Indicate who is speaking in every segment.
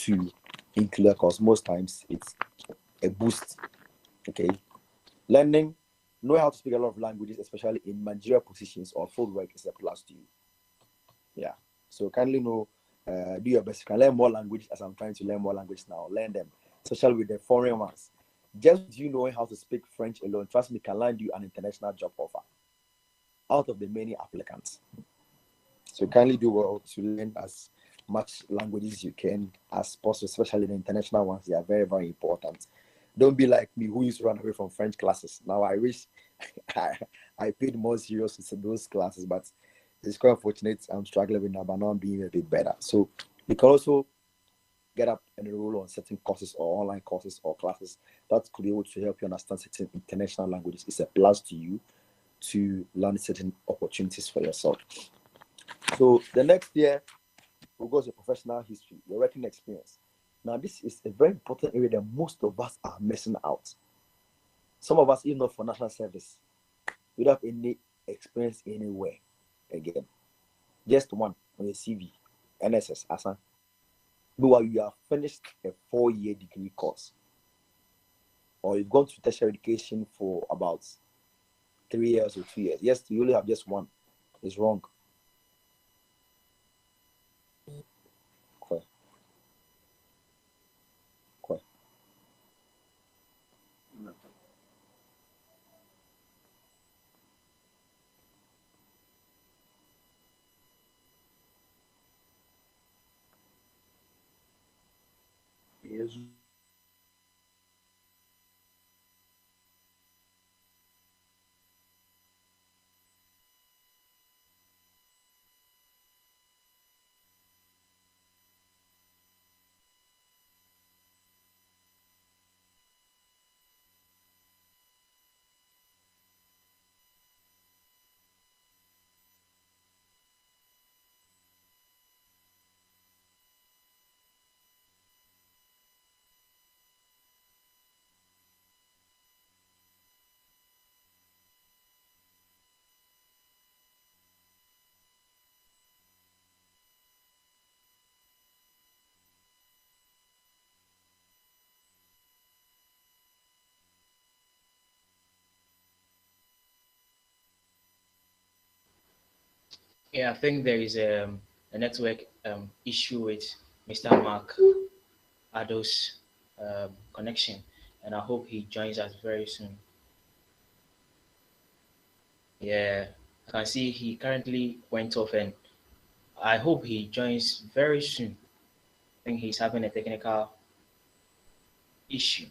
Speaker 1: to include, because most times it's a boost. Okay, learning, knowing how to speak a lot of languages, especially in managerial positions or field work, is a plus to you. Yeah. So kindly know, do your best. You can learn more languages, as I'm trying to learn more languages now. Learn them, especially with the foreign ones. Just you knowing how to speak French alone, trust me, can land you an international job offer out of the many applicants. So kindly do well to learn as much languages as you can as possible, especially the international ones. They are very, very important. Don't be like me who used to run away from French classes. Now I wish I paid more serious to those classes, but it's quite unfortunate. I'm struggling with now, but now I'm being a bit better. So you can also get up and enroll on certain courses or online courses or classes that could be able to help you understand certain international languages. It's a plus to you to learn certain opportunities for yourself. So the next year we'll go to professional history, your working experience. Now, this is a very important area that most of us are missing out. Some of us, even not for national service, we don't have any experience anywhere again. Just one on your CV, NSS, ASA. Meanwhile, you have finished a 4-year degree course, or you've gone to tertiary education for about 3 years or 2 years. Yes, you only have just one. It's wrong. Okay. Okay.
Speaker 2: Yes.
Speaker 3: Yeah, I think there is a network issue with Mr. Mark Ado's connection, and I hope he joins us very soon. Yeah, I can see he currently went off, and I hope he joins very soon. I think he's having a technical issue.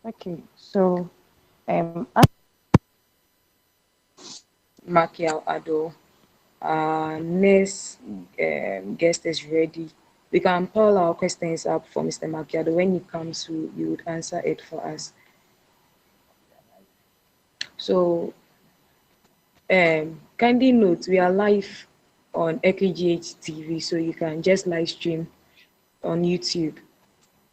Speaker 4: Okay, so Makial Ado, next guest is ready. We can pull our questions up for Mr. Makiado. When he comes, you would answer it for us. So, kindly note, we are live on EKGH TV, so you can just live stream on YouTube.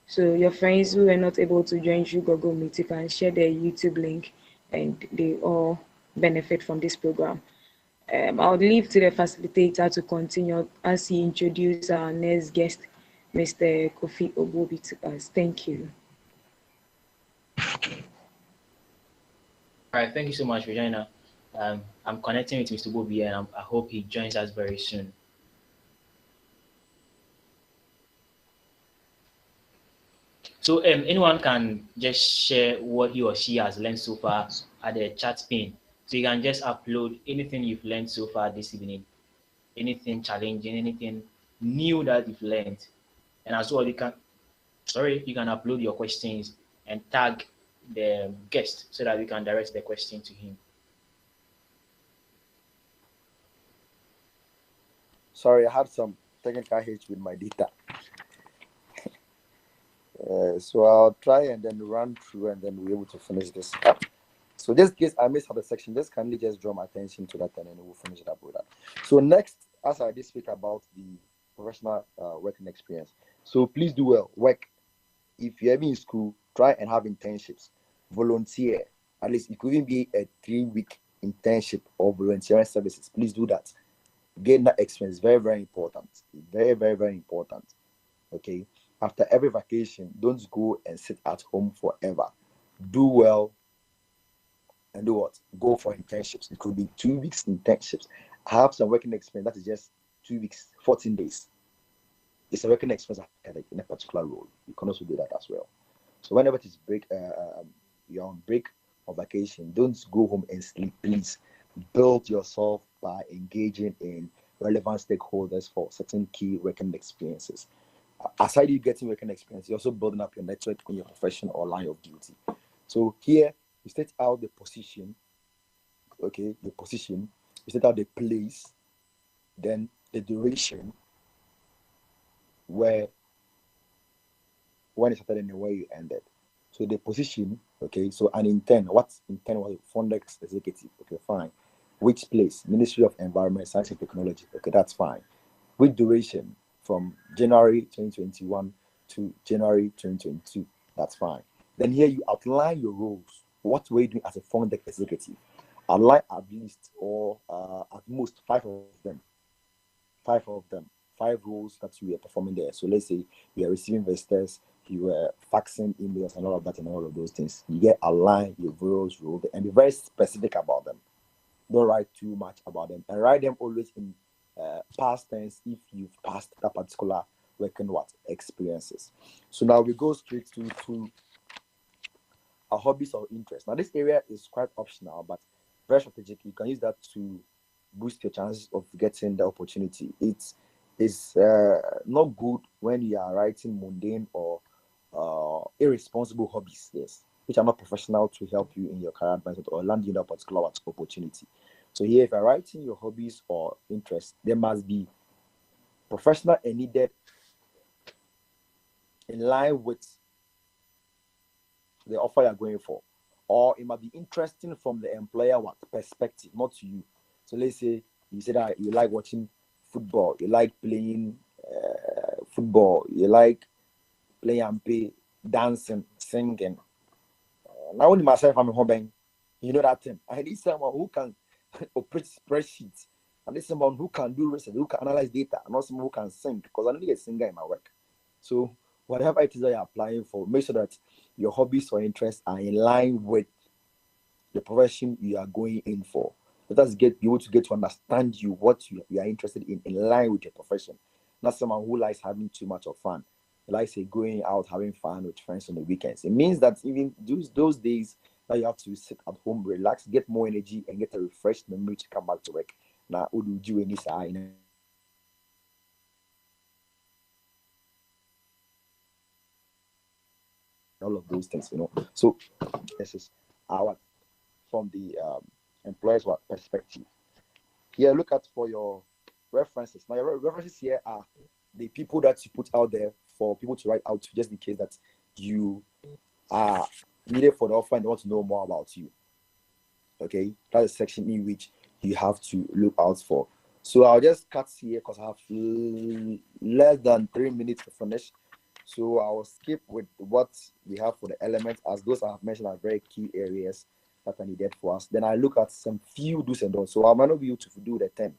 Speaker 4: So your friends who were not able to join through Google Meet, you can share their YouTube link and they all benefit from this program. I'll leave to the facilitator to continue as he introduces our next guest, Mr. Kofi Obobi, to us. Thank you.
Speaker 3: All right, thank you so much, Regina. I'm connecting with Mr. Bobby, and I hope he joins us very soon. So, anyone can just share what he or she has learned so far at the chat pin. So you can just upload anything you've learned so far this evening, anything challenging, anything new that you've learned, and as well you can upload your questions and tag the guest so that we can direct the question to him.
Speaker 1: Sorry, I had some technical hitch with my data. So I'll try and then run through and then we're able to finish this. So just in case I missed out the section, just kindly just draw my attention to that and then we'll finish it up with that. So next, as I did speak about the professional working experience. So please do well. Work. If you're in school, try and have internships. Volunteer. At least it could even be a 3-week internship or volunteering services. Please do that. Gain that experience. Very, very important. Very, very, very important. Okay. After every vacation, don't go and sit at home forever. Do well and do what? Go for internships. It could be 2 weeks internships. I have some working experience that is just 2 weeks, 14 days. It's a working experience in a particular role. You can also do that as well. So whenever it is you're on break or vacation, don't go home and sleep. Please build yourself by engaging in relevant stakeholders for certain key working experiences. Aside you getting working experience, you're also building up your network in your profession or line of duty. So here you state out the position, okay, the position, you state out the place, then the duration, when it started and where you ended. So the position, okay, so an intern, what's intern was Fondex executive, okay, fine. Which place? Ministry of Environment, Science and Technology, okay, that's fine. With duration from January 2021 to January 2022, that's fine. Then here you outline your roles. What were you doing as a Fondex executive? Outline at least or at most 5 of them. 5 roles that you were performing there. So let's say you are receiving visitors, you were faxing emails and all of that and all of those things. You get align your roles, and be very specific about them. Don't write too much about them and write them always in past tense if you've passed that particular working experiences. So now we go straight to our hobbies or interests. Now this area is quite optional, but very strategic. You can use that to boost your chances of getting the opportunity. It's not good when you are writing mundane or irresponsible hobbies, yes, which are not professional to help you in your career advancement or land you in a particular opportunity. So here, if you're writing your hobbies or interests, there must be professional and needed in line with the offer you're going for, or it might be interesting from the employer perspective, not to you. So let's say you say that you like watching football, you like playing football, you like playing and play, dancing, singing. Now only myself, I'm home, you know that thing. I need someone who can operate spreadsheets. I need someone who can do research, who can analyze data, and not someone who can sing, because I need a singer in my work. So whatever it is that you're applying for, make sure that your hobbies or interests are in line with the profession you are going in for. Let us be able to get to understand you, what you are interested in line with your profession. Not someone who likes having too much of fun. Like say going out having fun with friends on the weekends. It means that even those days that you have to sit at home, relax, get more energy, and get a refreshed memory to come back to work. Now, what do you any sign? All of those things, So this is our from the employer's perspective. Here, look at for your references. Now, your references here are the people that you put out there for people to write out to, just in case that you are needed for the offer and they want to know more about you. Okay, that's a section in which you have to look out for. So I'll just cut here because I have less than 3 minutes to finish. So I'll skip with what we have for the elements, as those I have mentioned are very key areas that are needed for us. Then I look at some few do's and don'ts. So I might not be able to do the 10,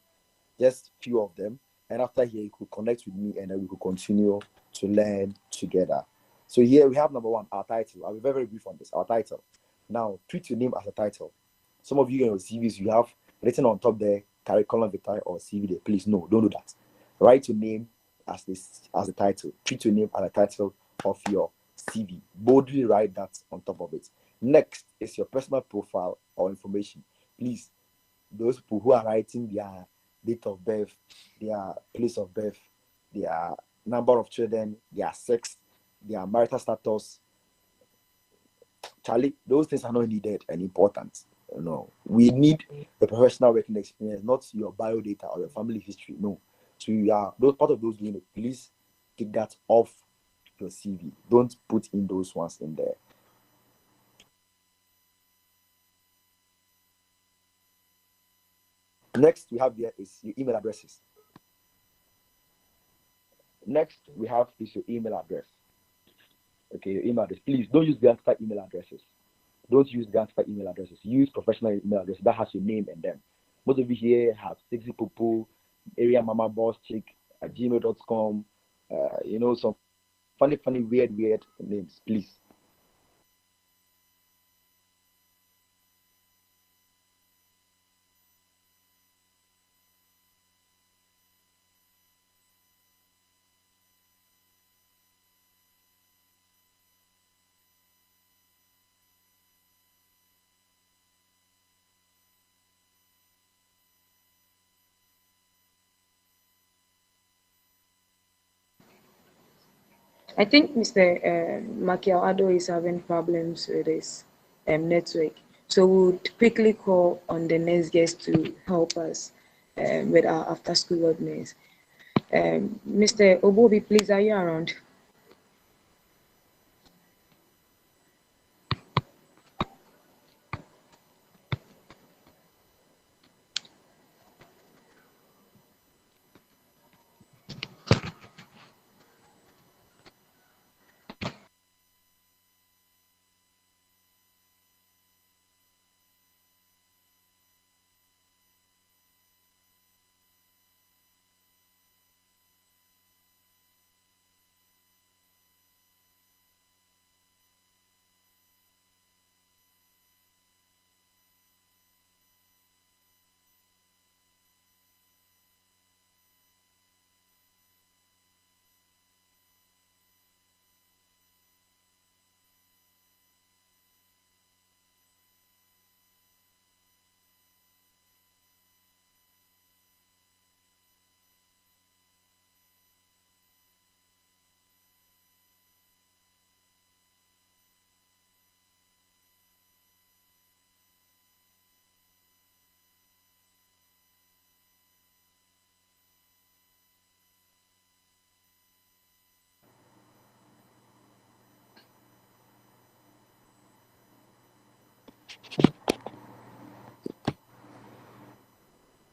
Speaker 1: just few of them. And after here, you could connect with me and then we could continue to learn together. So here we have number 1, our title. I'll be very, very brief on this. Our title. Now, treat your name as a title. Some of you in your CVs, you have written on top there, curriculum vitae or CV there. Please, no, don't do that. Write your name as the title. Treat your name as a title of your CV. Boldly write that on top of it. Next is your personal profile or information. Please, those people who are writing their date of birth, their place of birth, their number of children, their sex, their marital status, Charlie, those things are not needed and important. No, we need the professional working experience, not your bio data or your family history. No, so you are those part of those units. Please take that off your CV. Don't put in those ones in there. Next we have there is your email addresses. Next we have is your email address. Okay, your email address. Please don't use Gangster email addresses. Don't use Gangster email addresses. Use professional email addresses that has your name and them. Most of you here have sexy popo, area mama boss chick at gmail.com, some funny, weird names, please.
Speaker 4: I think Mr. Makiawado is having problems with his network. So we'll quickly call on the next guest to help us with our after school ordinance. Mr. Obobi, please, are you around?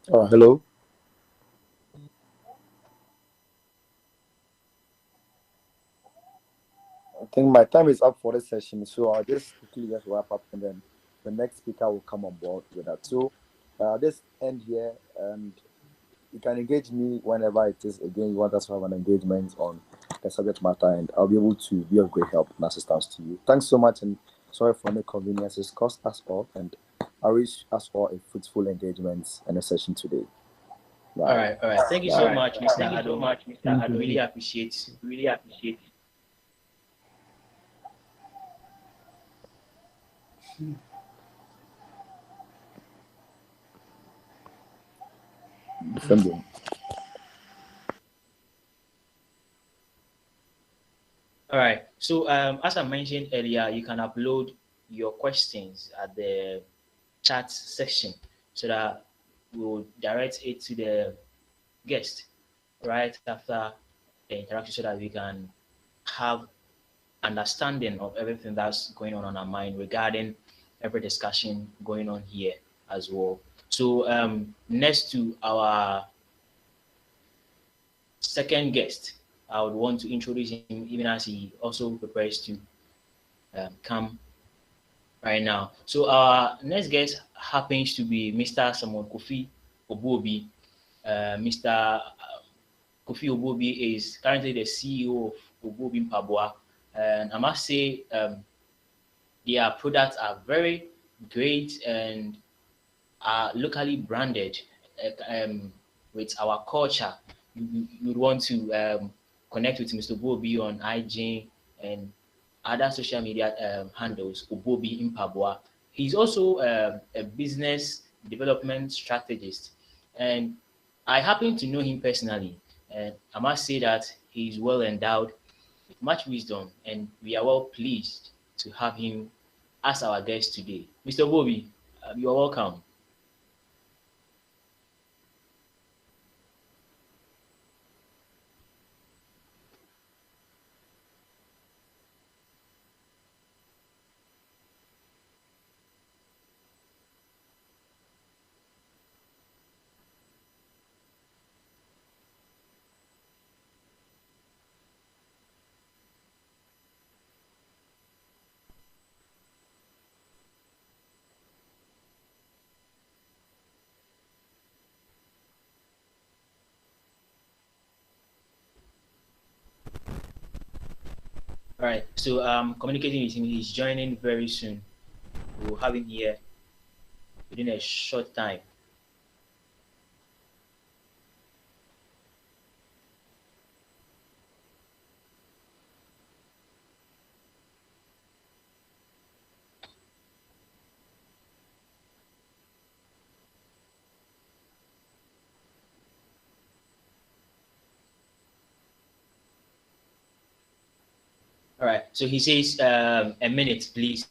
Speaker 1: Hello. I think my time is up for this session, so I'll just quickly just wrap up, and then the next speaker will come on board with that. So, this end here, and you can engage me whenever it is. Again, you want us to have an engagement on the subject matter, and I'll be able to be of great help and assistance to you. Thanks so much, and sorry for any inconveniences caused us all, and I wish us all a fruitful engagement and a session today.
Speaker 3: All right. Thank you so much, Mr.
Speaker 2: Thank you so
Speaker 3: Ado.
Speaker 2: much, Mr. Ado.
Speaker 3: Really appreciate.
Speaker 2: Really appreciate
Speaker 1: Defending.
Speaker 3: All right. So as I mentioned earlier, you can upload your questions at the chat section so that we'll direct it to the guest right after the interaction so that we can have understanding of everything that's going on our mind regarding every discussion going on here as well. So next to our second guest, I would want to introduce him even as he also prepares to come right now. So our next guest happens to be Mr. Samuel Kofi Obuobi. Mr. Kofi Obuobi is currently the CEO of Obuobi Mpaboa, and I must say their products are very great and are locally branded with our culture. You would want to connect with Mr. Obuobi on IG and other social media handles, Obuobi Mpaboa. He's also a business development strategist, and I happen to know him personally. And I must say that he's well endowed with much wisdom, and we are well pleased to have him as our guest today. Mr. Obuobi, you are welcome. All right. So communicating with him. He's joining very soon. We'll have him here within a short time. All right. So he says a minute, please.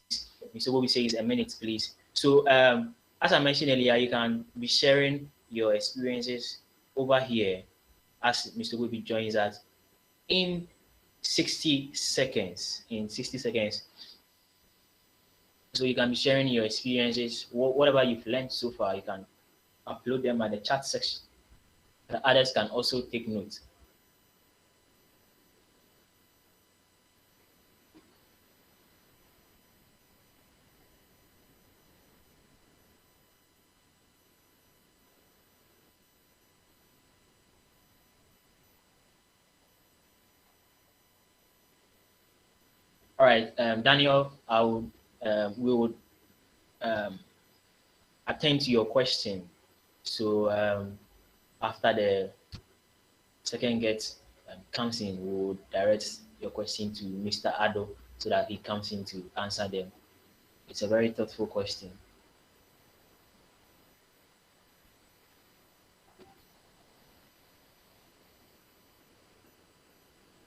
Speaker 3: Mr. Bobby says a minute, please. So as I mentioned earlier, you can be sharing your experiences over here as Mr. Bobby joins us in 60 seconds. In 60 seconds. So you can be sharing your experiences, whatever you've learned so far. You can upload them at the chat section. The others can also take notes. All right, Daniel, we would attend to your question. So after the second guest comes in, we'll direct your question to Mr. Ado so that he comes in to answer them. It's a very thoughtful question.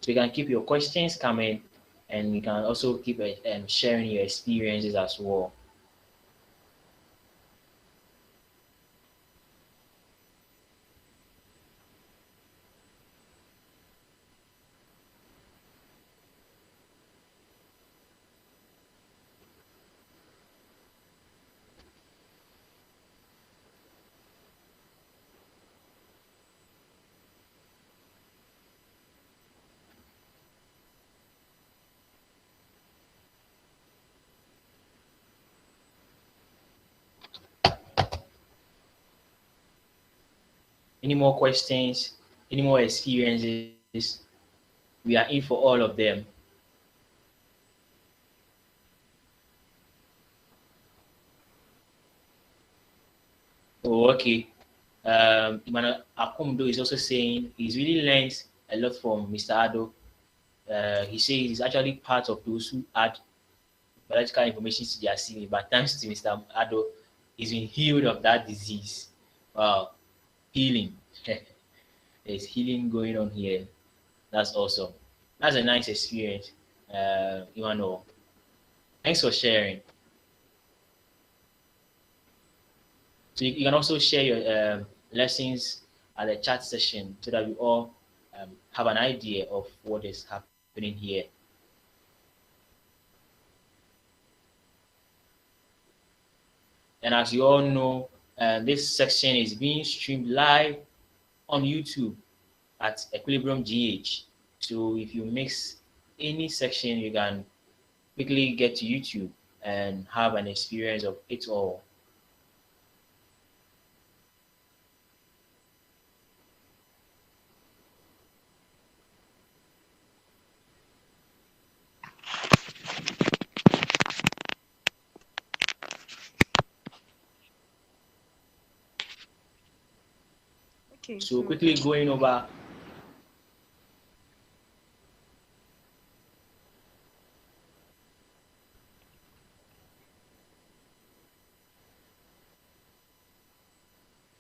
Speaker 3: So you can keep your questions coming, and you can also keep sharing your experiences as well. Any more questions? Any more experiences? We are in for all of them. Oh, okay. Emmanuel Akumdo is also saying he's really learned a lot from Mr. Ado. He says he's actually part of those who add biological information to their CV, but thanks to Mr. Ado, he's been healed of that disease. Wow, healing. There's healing going on here. That's awesome. That's a nice experience, Emmanuel. Thanks for sharing. So you can also share your lessons at the chat session so that we all have an idea of what is happening here. And as you all know, this section is being streamed live on YouTube at Equilibrium GH. So if you mix any section, you can quickly get to YouTube and have an experience of it all.
Speaker 4: Okay,
Speaker 3: So quickly going over.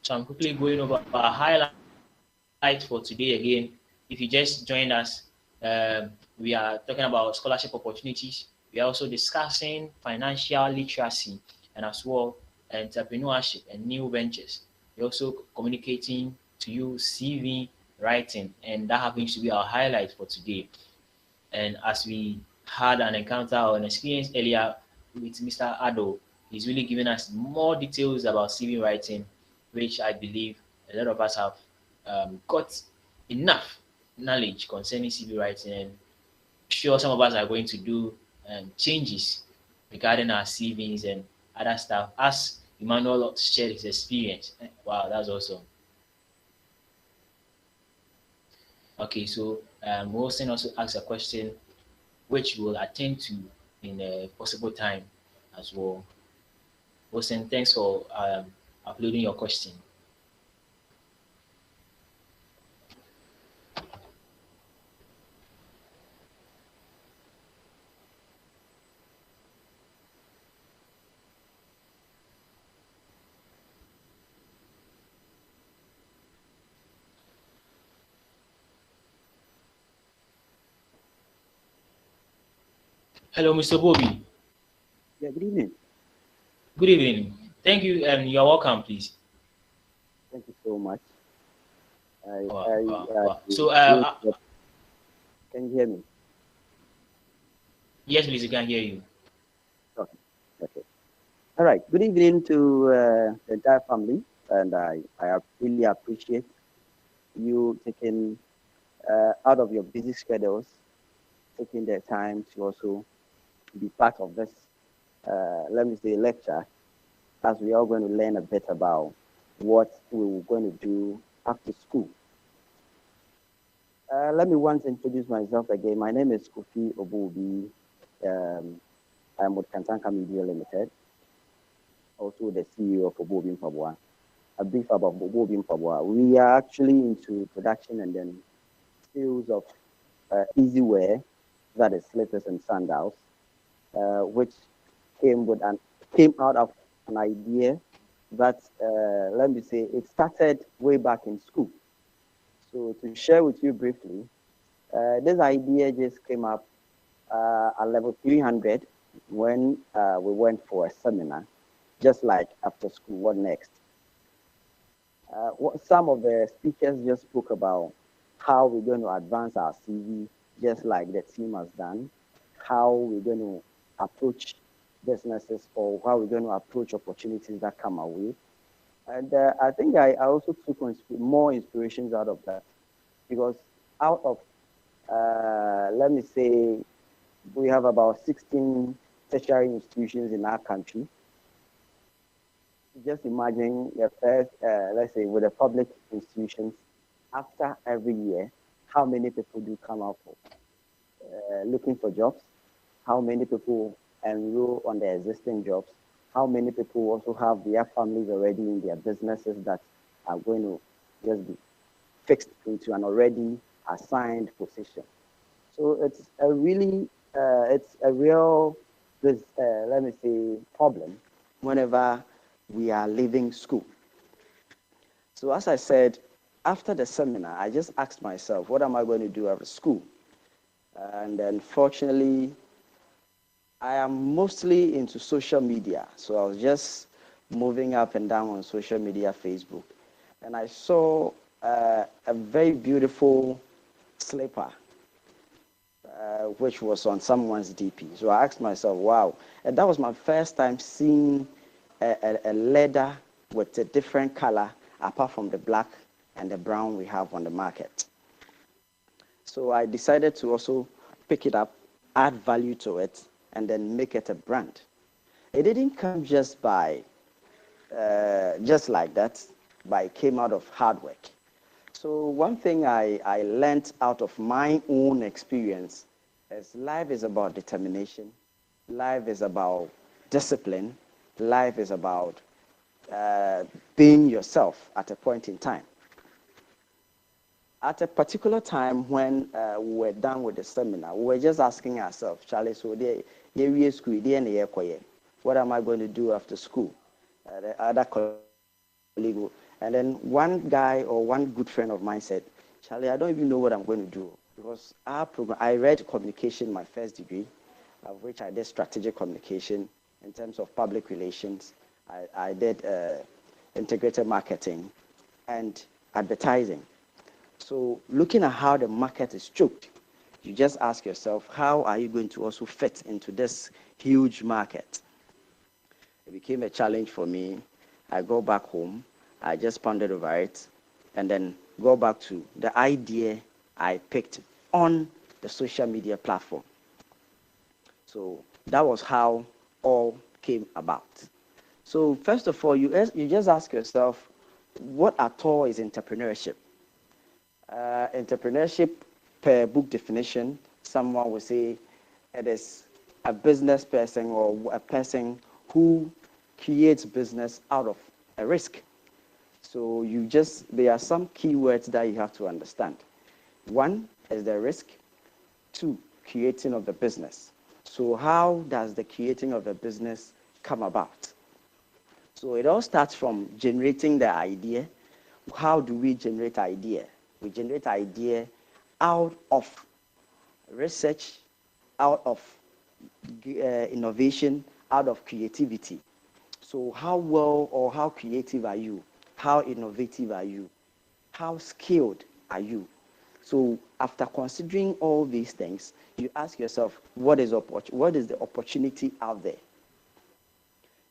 Speaker 3: So I'm quickly going over our highlight for today again. If you just joined us, we are talking about scholarship opportunities. We are also discussing financial literacy and as well entrepreneurship and new ventures. We're also communicating to you CV writing, and that happens to be our highlight for today. And as we had an encounter or an experience earlier with Mr. Ado, he's really giving us more details about CV writing, which I believe a lot of us have got enough knowledge concerning CV writing. And I'm sure some of us are going to do changes regarding our CVs and other stuff as Emmanuel shared his experience. Wow, that's awesome. Okay, so Wilson also asked a question. which we'll attend to in a possible time as well. Wilson, thanks for uploading your question. Hello, Mr. Bobby.
Speaker 2: Yeah, good evening.
Speaker 3: Good evening. Thank you, and you're welcome, please.
Speaker 2: Thank you so much.
Speaker 3: Wow, wow,
Speaker 2: I
Speaker 3: wow. So,
Speaker 2: can you hear me?
Speaker 3: yes, please, you can hear you.
Speaker 2: Okay. Okay. All right. Good evening to the entire family, and I really appreciate you taking out of your busy schedules, taking the time to also be part of this, let me say, lecture, as we are going to learn a bit about what we were going to do after school. Let me once introduce myself again. My name is Kofi Obubi. Um, I'm with Kantanka Media Limited, also the CEO of Obubi Mpabwa. A brief about Obubi Mpabwa. We are actually into production and then sales of easy wear, that is slippers and sandals, which came out of an idea that, let me say, it started way back in school. So to share with you briefly, this idea just came up at level 300 when we went for a seminar, just like after school, what next? Some of the speakers just spoke about how we're going to advance our CV, just like the team has done, how we're going to approach businesses or how we're going to approach opportunities that come our way. And I think I also took more inspirations out of that, because out of, let me say, we have about 16 tertiary institutions in our country. Just imagine the first, let's say, with the public institutions, after every year, how many people do come out for looking for jobs? How many people enroll on their existing jobs? How many people also have their families already in their businesses that are going to just be fixed into an already assigned position? So it's a really, it's a real, this, let me say, problem whenever we are leaving school. So as I said, after the seminar, I just asked myself, what am I going to do after school? And then fortunately, I am mostly into social media. So I was just moving up and down on social media, Facebook, and I saw a very beautiful slipper, which was on someone's DP. So I asked myself, wow. And that was my first time seeing a leather with a different color apart from the black and the brown we have on the market. So I decided to also pick it up, add value to it, and then make it a brand. It didn't come just by, just like that, but it came out of hard work. So one thing I learned out of my own experience is life is about determination. Life is about discipline. Life is about being yourself at a point in time. At a particular time when we were done with the seminar, we were just asking ourselves, Charlie, so what am I going to do after school? The other colleague, and then one guy or one good friend of mine said, Charlie, I don't even know what I'm going to do, because our program, I read communication, my first degree, of which I did strategic communication in terms of public relations. I did integrated marketing and advertising. So looking at how the market is choked, you just ask yourself, how are you going to also fit into this huge market? It became a challenge for me. I go back home, I just pondered over it, and then go back to the idea I picked on the social media platform. So that was how all came about. So first of all, you just ask yourself, what at all is entrepreneurship? Entrepreneurship, per book definition, someone will say it is a business person or a person who creates business out of a risk. So there are some keywords that you have to understand. One is the risk. Two, creating of the business. So how does the creating of the business come about? So it all starts from generating the idea. How do we generate idea? We generate idea out of research, out of innovation, out of creativity. So how well or how creative are you? How innovative are you? How skilled are you? So after considering all these things, you ask yourself, what is the opportunity out there?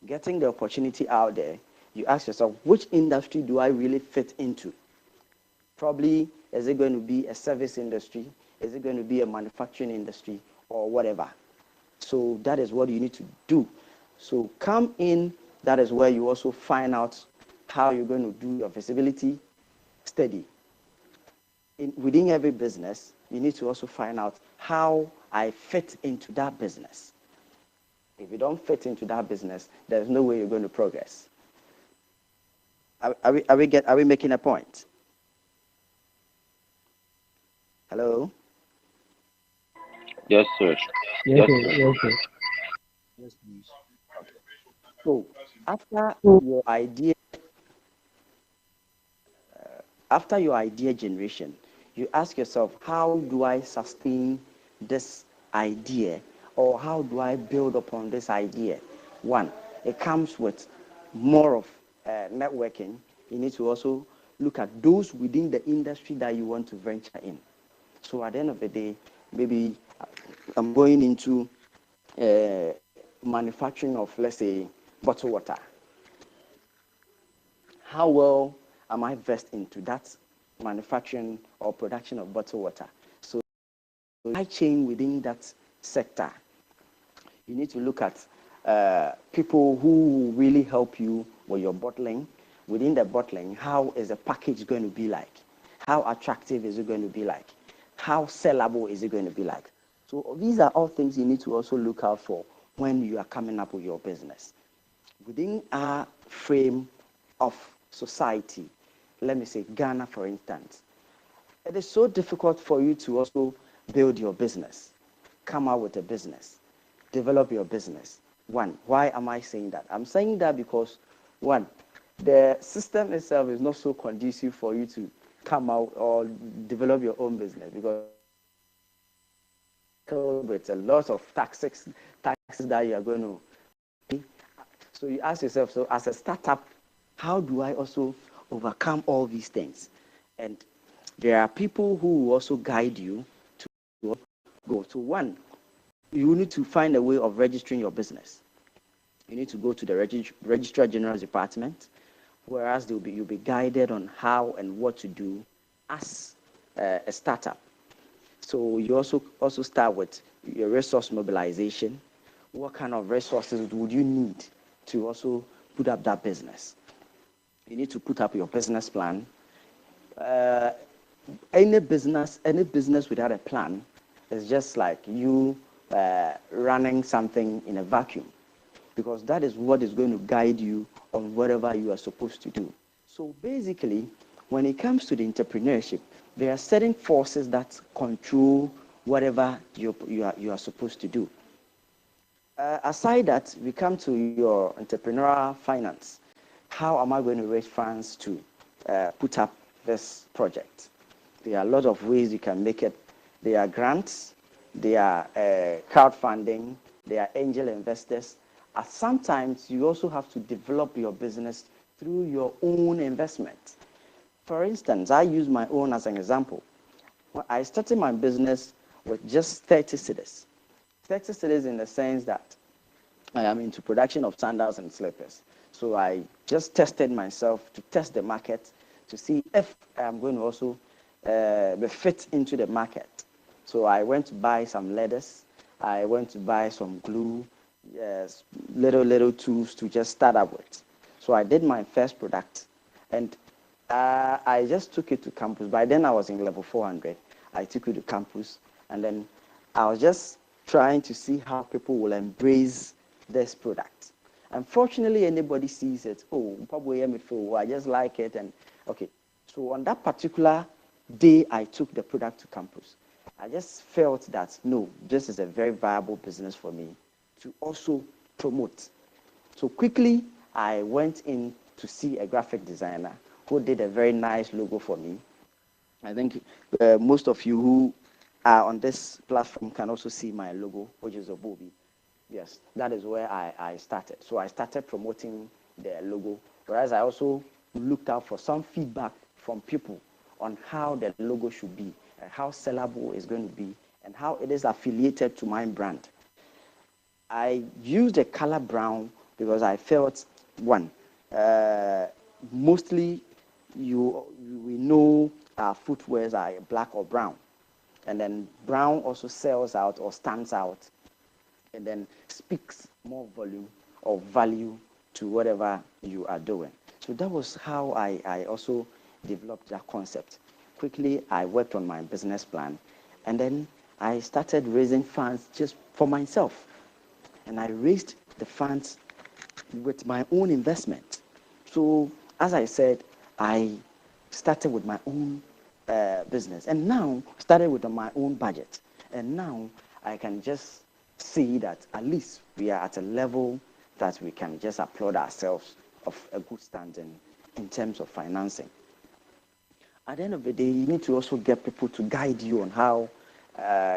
Speaker 2: Getting the opportunity out there, you ask yourself, which industry do I really fit into? Probably, is it going to be a service industry? Is it going to be a manufacturing industry or whatever? So that is what you need to do. So come in, that is where you also find out how you're going to do your feasibility study. Within every business, you need to also find out how I fit into that business. If you don't fit into that business, there's no way you're going to progress. Are we making a point? Hello?
Speaker 5: Yes, sir.
Speaker 6: Yes,
Speaker 5: Yes,
Speaker 6: sir.
Speaker 5: sir.
Speaker 6: Yes, sir.
Speaker 1: Yes, please.
Speaker 2: So after your idea generation, you ask yourself, how do I sustain this idea, or how do I build upon this idea? One, it comes with more of networking. You need to also look at those within the industry that you want to venture in. So at the end of the day, maybe I'm going into manufacturing of, let's say, bottled water. How well am I versed into that manufacturing or production of bottled water? So supply chain within that sector, you need to look at people who really help you with your bottling. Within the bottling, how is the package going to be like? How attractive is it going to be like? How sellable is it going to be like? So these are all things you need to also look out for when you are coming up with your business. Within our frame of society, let me say Ghana, for instance, it is so difficult for you to also build your business, come out with a business, develop your business. One, why am I saying that? I'm saying that because, one, the system itself is not so conducive for you to come out or develop your own business, because with a lot of taxes that you are going to pay. So you ask yourself, so as a startup, how do I also overcome all these things? And there are people who will also guide you to go. So one, you need to find a way of registering your business. You need to go to the Registrar General's department, whereas you'll be guided on how and what to do as a startup. So you also start with your resource mobilization. What kind of resources would you need to also put up that business? You need to put up your business plan. Any business without a plan is just like you running something in a vacuum, because that is what is going to guide you on whatever you are supposed to do. So basically, when it comes to the entrepreneurship, there are certain forces that control whatever you are supposed to do. Aside that, we come to your entrepreneurial finance. How am I going to raise funds to put up this project? There are a lot of ways you can make it. There are grants, there are crowdfunding, there are angel investors. Sometimes you also have to develop your business through your own investment. For instance, I use my own as an example. When I started my business with just 30 cedis. 30 cedis in the sense that I am into production of sandals and slippers. So I just tested myself to test the market to see if I'm going to also be fit into the market. So I went to buy some leathers. I went to buy some glue, yes, little tools to just start up with. So I did my first product, and I just took it to campus. By then I was in level 400. I took it to campus, and then I was just trying to see how people will embrace this product. Unfortunately, anybody sees it, oh, probably I just like it, and okay. So on that particular day, I took the product to campus. I just felt that no, this is a very viable business for me to also promote. So quickly, I went in to see a graphic designer who did a very nice logo for me. I think most of you who are on this platform can also see my logo, which is a booby. Yes, that is where I started. So I started promoting the logo, whereas I also looked out for some feedback from people on how the logo should be, how sellable it's going to be, and how it is affiliated to my brand. I used the color brown because I felt, one, mostly we know our footwears are black or brown, and then brown also sells out or stands out, and then speaks more volume or value to whatever you are doing. So that was how I also developed that concept. Quickly, I worked on my business plan, and then I started raising funds just for myself. And I raised the funds with my own investment. So, as I said, I started with my own business, and now started with my own budget. And now I can just see that at least we are at a level that we can just applaud ourselves of a good standing in terms of financing. At the end of the day, you need to also get people to guide you on how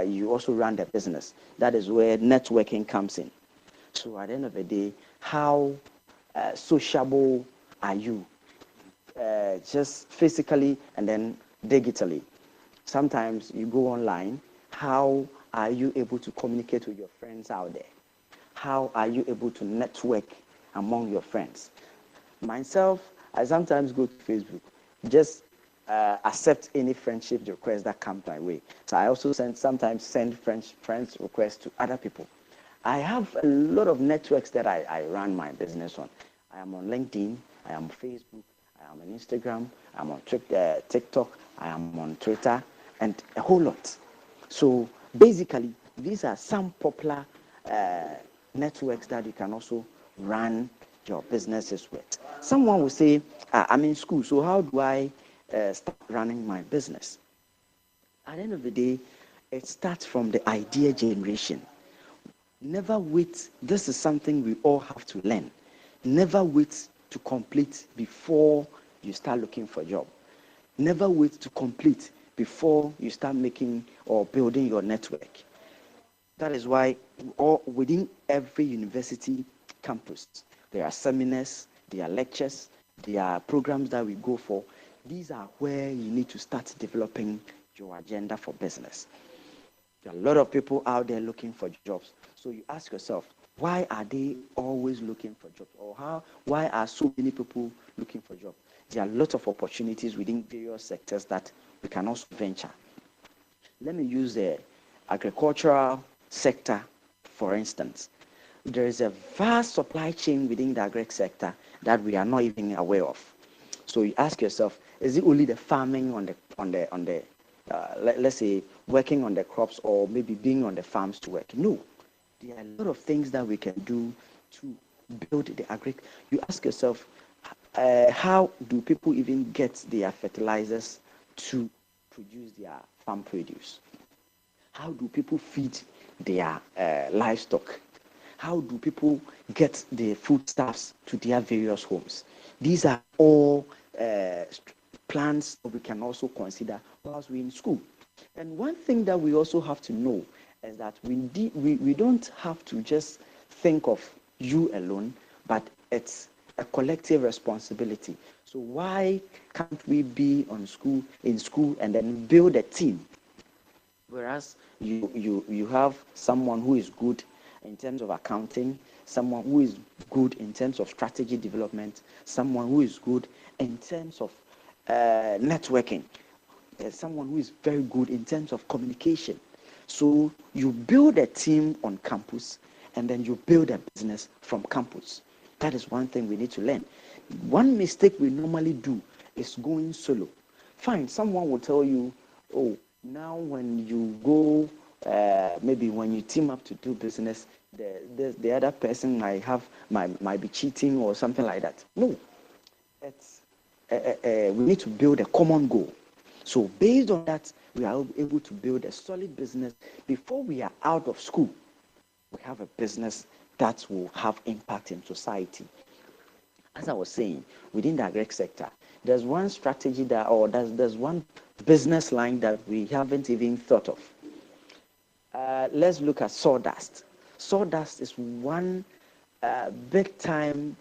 Speaker 2: you also run the business. That is where networking comes in. So at the end of the day, how sociable are you? Just physically and then digitally. Sometimes you go online. How are you able to communicate with your friends out there? How are you able to network among your friends? Myself, I sometimes go to Facebook, just accept any friendship request that comes my way. So I also sometimes send friends requests to other people. I have a lot of networks that I run my business on. I am on LinkedIn, I am on Facebook, I am on Instagram, I'm on TikTok, I am on Twitter, and a whole lot. So basically, these are some popular networks that you can also run your businesses with. Someone will say, I'm in school, so how do I start running my business? At the end of the day, it starts from the idea generation. Never wait. This is something we all have to learn. Never wait to complete before you start looking for a job. Never wait to complete before you start making or building your network. That is why within every university campus, there are seminars, there are lectures, there are programs that we go for. These are where you need to start developing your agenda for business. There are a lot of people out there looking for jobs. So you ask yourself, why are they always looking for jobs? Or why are so many people looking for jobs? There are lots of opportunities within various sectors that we can also venture. Let me use the agricultural sector, for instance. There is a vast supply chain within the agri sector that we are not even aware of. So you ask yourself, is it only the farming let's say working on the crops, or maybe being on the farms to work? No, there are a lot of things that we can do to build the agri. You ask yourself, how do people even get their fertilizers to produce their farm produce? How do people feed their livestock? How do people get the foodstuffs to their various homes? These are all plans that we can also consider whilst we're in school. And one thing that we also have to know is that we don't have to just think of you alone, but it's a collective responsibility. So why can't we be in school and then build a team? Whereas you have someone who is good in terms of accounting, someone who is good in terms of strategy development, someone who is good in terms of networking, someone who is very good in terms of communication. So you build a team on campus, and then you build a business from campus. That is one thing we need to learn. One mistake we normally do is going solo. Fine, someone will tell you, oh, now when you go maybe when you team up to do business, the other person might be cheating or something like that. No, it's we need to build a common goal. So based on that, we are able to build a solid business before we are out of school. We have a business that will have impact in society. As I was saying, within the agri sector, there's one strategy that, or there's one business line that we haven't even thought of. Let's look at sawdust. Sawdust is one big time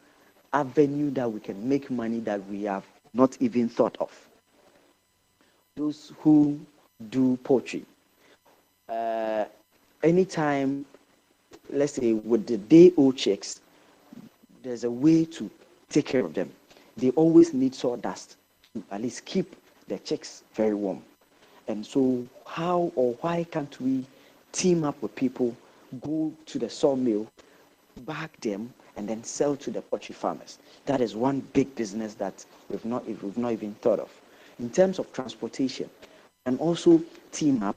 Speaker 2: avenue that we can make money that we have not even thought of. Those who do poultry, anytime, let's say with the day-old chicks, there's a way to take care of them. They always need sawdust to at least keep the chicks very warm. And so how or why can't we team up with people, go to the sawmill, bag them, and then sell to the poultry farmers? That is one big business that we've not even thought of. In terms of transportation, and also team up,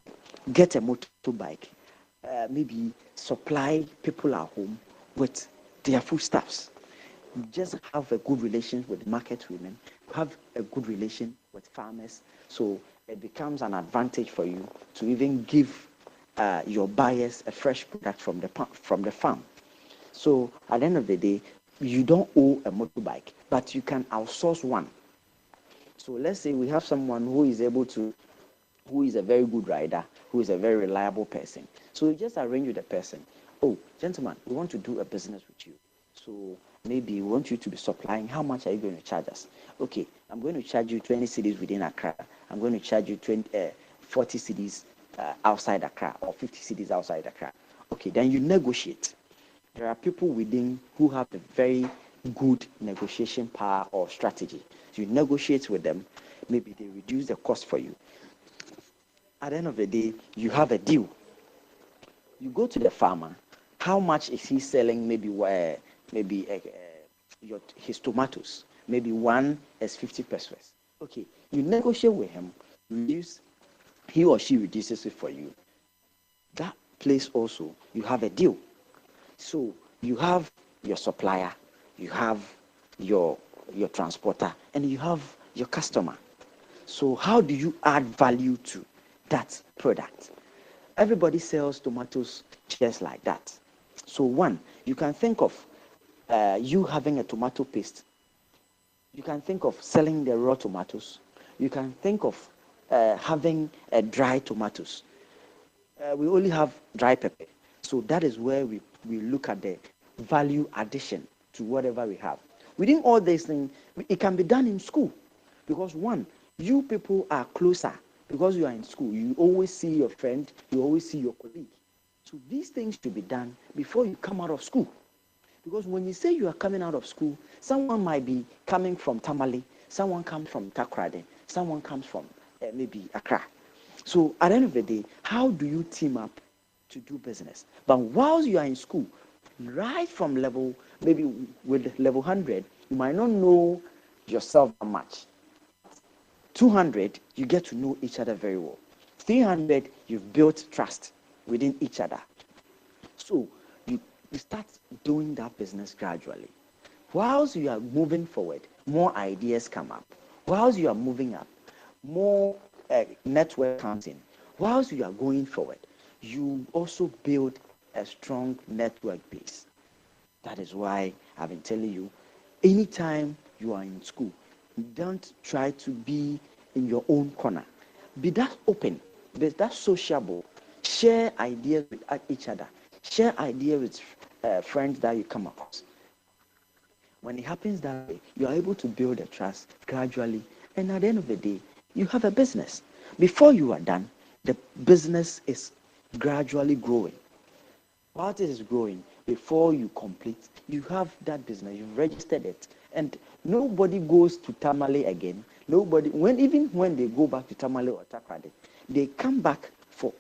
Speaker 2: get a motorbike, maybe supply people at home with their foodstuffs. Just have a good relation with market women, have a good relation with farmers, so it becomes an advantage for you to even give your buyers a fresh product from the farm. So at the end of the day, you don't owe a motorbike, but you can outsource one. So let's say we have someone who is a very good rider, who is a very reliable person. So you just arrange with the person. Oh, gentlemen, we want to do a business with you. So maybe we want you to be supplying. How much are you going to charge us? Okay, I'm going to charge you 20 cedis within Accra. I'm going to charge you 40 cedis outside Accra, or 50 cedis outside Accra. Okay, then you negotiate. There are people within who have a very good negotiation power or strategy. So you negotiate with them. Maybe they reduce the cost for you. At the end of the day, you have a deal. You go to the farmer. How much is he selling? His tomatoes. Maybe one is 50 pesos. Okay, you negotiate with him. He or she reduces it for you. That place also, you have a deal. So you have your supplier, you have your transporter, and you have your customer. So how do you add value to that product? Everybody sells tomatoes just like that. So one, you can think of you having a tomato paste. You can think of selling the raw tomatoes. You can think of having dry tomatoes. We only have dry pepper. So that is where we look at the value addition to whatever we have. Within all these things, it can be done in school. Because one, you people are closer. Because you are in school, you always see your friend, you always see your colleague. So these things should be done before you come out of school. Because when you say you are coming out of school, someone might be coming from Tamale, someone comes from Takoradi, someone comes from maybe Accra. So at the end of the day, how do you team up to do business? But whilst you are in school, right from level, maybe with level 100, you might not know yourself that much. 200, you get to know each other very well. 300, you've built trust within each other. So you start doing that business gradually. Whilst you are moving forward, more ideas come up. Whilst you are moving up, more network comes in. Whilst you are going forward, you also build a strong network base. That is why I've been telling you, anytime you are in school, don't try to be in your own corner. Be that open, be that sociable. Share ideas with each other. Share ideas with friends that you come across. When it happens that way, you are able to build a trust gradually, and at the end of the day, you have a business. Before you are done, the business is gradually growing. While it is growing, before you complete, you have that business, you've registered it, and nobody goes to Tamale again. Nobody, even when they go back to Tamale or Takoradi, they come back for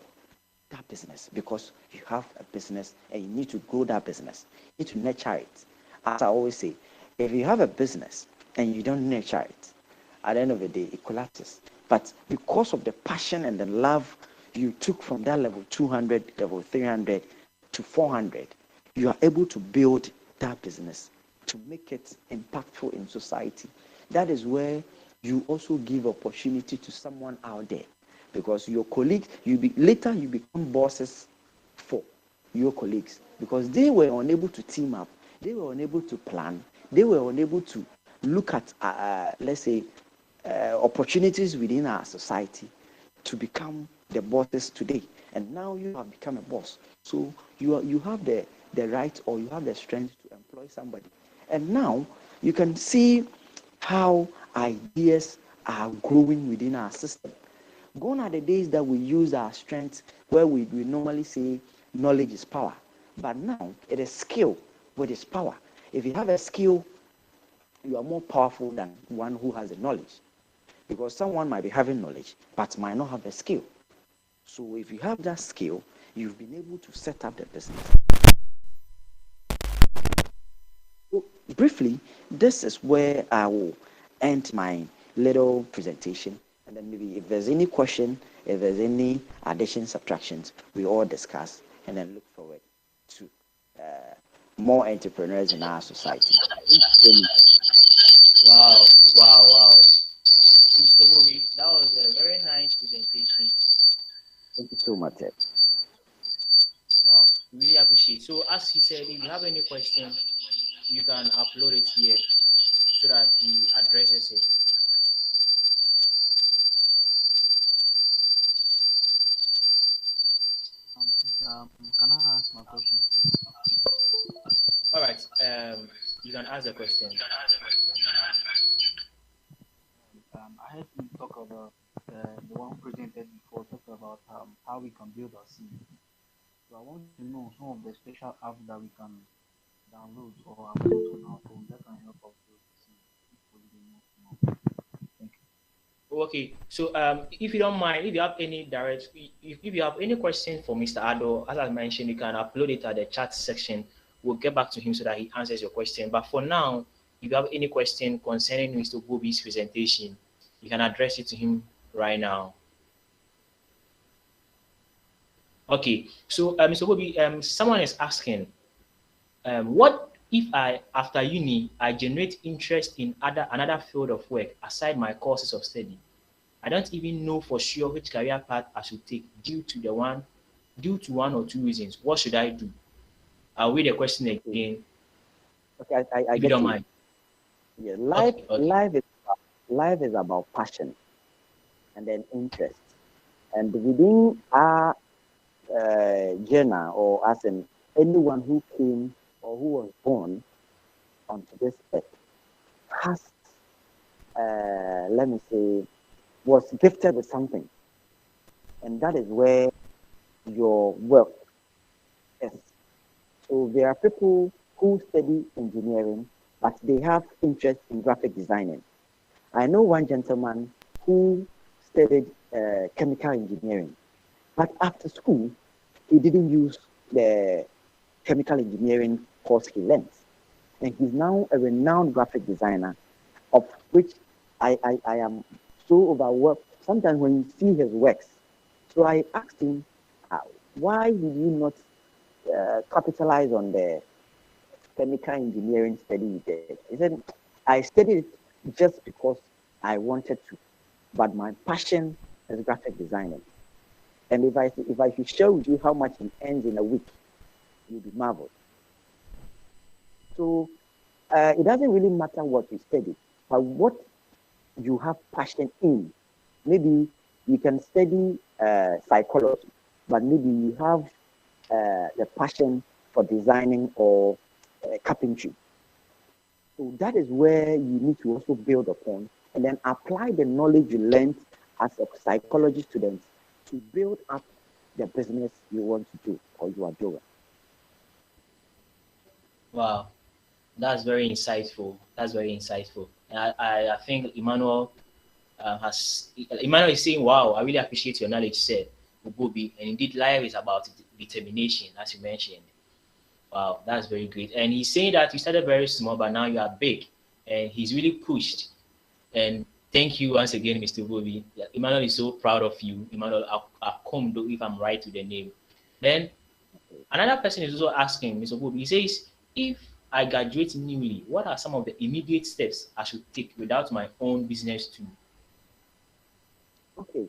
Speaker 2: that business because you have a business and you need to grow that business. You need to nurture it. As I always say, if you have a business and you don't nurture it, at the end of the day, it collapses. But because of the passion and the love you took from that level 200, level 300 to 400, you are able to build that business to make it impactful in society. That is where you also give opportunity to someone out there, because your colleagues, later you become bosses for your colleagues, because they were unable to team up, they were unable to plan, they were unable to look at let's say opportunities within our society to become the bosses today. And now you have become a boss, so you have the right, or you have the strength to employ somebody. And now you can see how ideas are growing within our system. Gone are the days that we use our strength, where we normally say knowledge is power. But now it is skill with its power. If you have a skill, you are more powerful than one who has the knowledge. Because someone might be having knowledge, but might not have the skill. So if you have that skill, you've been able to set up the business. So briefly, this is where I will end my little presentation. And then maybe if there's any question, if there's any addition, subtractions, we all discuss and then look forward to more entrepreneurs in our society.
Speaker 3: Wow, wow, wow. Mr. Mobi, that was a very nice presentation.
Speaker 2: Thank you so much, Ed.
Speaker 3: Wow, really appreciate. So as he said, if you have any question, you can upload it here so that he addresses it.
Speaker 5: Can I ask my question?
Speaker 3: All right, you can ask the question.
Speaker 5: I heard you talk about the one presented before, talk about how we can build our CV. So I want to know some of the special apps that we can download or upload on our phone that can help us build the CV. Thank you.
Speaker 3: Okay, so if you don't mind, if you have any direct, if you have any question for Mr. Ado, as I mentioned, you can upload it at the chat section. We'll get back to him so that he answers your question. But for now, if you have any question concerning Mr. Bobi's presentation, you can address it to him right now. Okay, so Mr. Bobi, someone is asking, what if after uni, I generate interest in another field of work aside my courses of study? I don't even know for sure which career path I should take due to one or two reasons. What should I do? I'll read the question again.
Speaker 2: Okay, I
Speaker 3: if you
Speaker 2: get
Speaker 3: don't
Speaker 2: you.
Speaker 3: mind.
Speaker 2: Yeah,
Speaker 3: Okay.
Speaker 2: life is about passion and then interest. And within our journal, or as in anyone who came or who was born onto this earth, has, let me say, was gifted with something. And that is where your work is. So there are people who study engineering, but they have interest in graphic designing. I know one gentleman who studied chemical engineering, but after school, he didn't use the chemical engineering course he learned. And he's now a renowned graphic designer, of which I am so overworked sometimes when you see his works. So I asked him, why did you not capitalize on the chemical engineering study you did? He said, I studied it just because I wanted to, but my passion is graphic designing. And if I should share with you how much he earns in a week, you'll be marveled. So it doesn't really matter what you study, but what you have passion in. Maybe you can study psychology, but maybe you have the passion for designing or carpentry. So that is where you need to also build upon and then apply the knowledge you learned as a psychology student to build up the business you want to do or you are doing.
Speaker 3: Wow, that's very insightful. That's very insightful. And I think Emmanuel Emmanuel is saying, wow, I really appreciate your knowledge, said Ubobi. And indeed, life is about determination, as you mentioned. Wow, that's very great. And he's saying that you started very small, but now you are big. And he's really pushed. And Thank you once again, Mr. Bobby. Yeah, Emmanuel is so proud of you. Emmanuel Akomdo, if I'm right with the name. Then another person is also asking Mr. Bobby, he says, if I graduate newly, what are some of the immediate steps I should take without my own business too?
Speaker 2: Okay.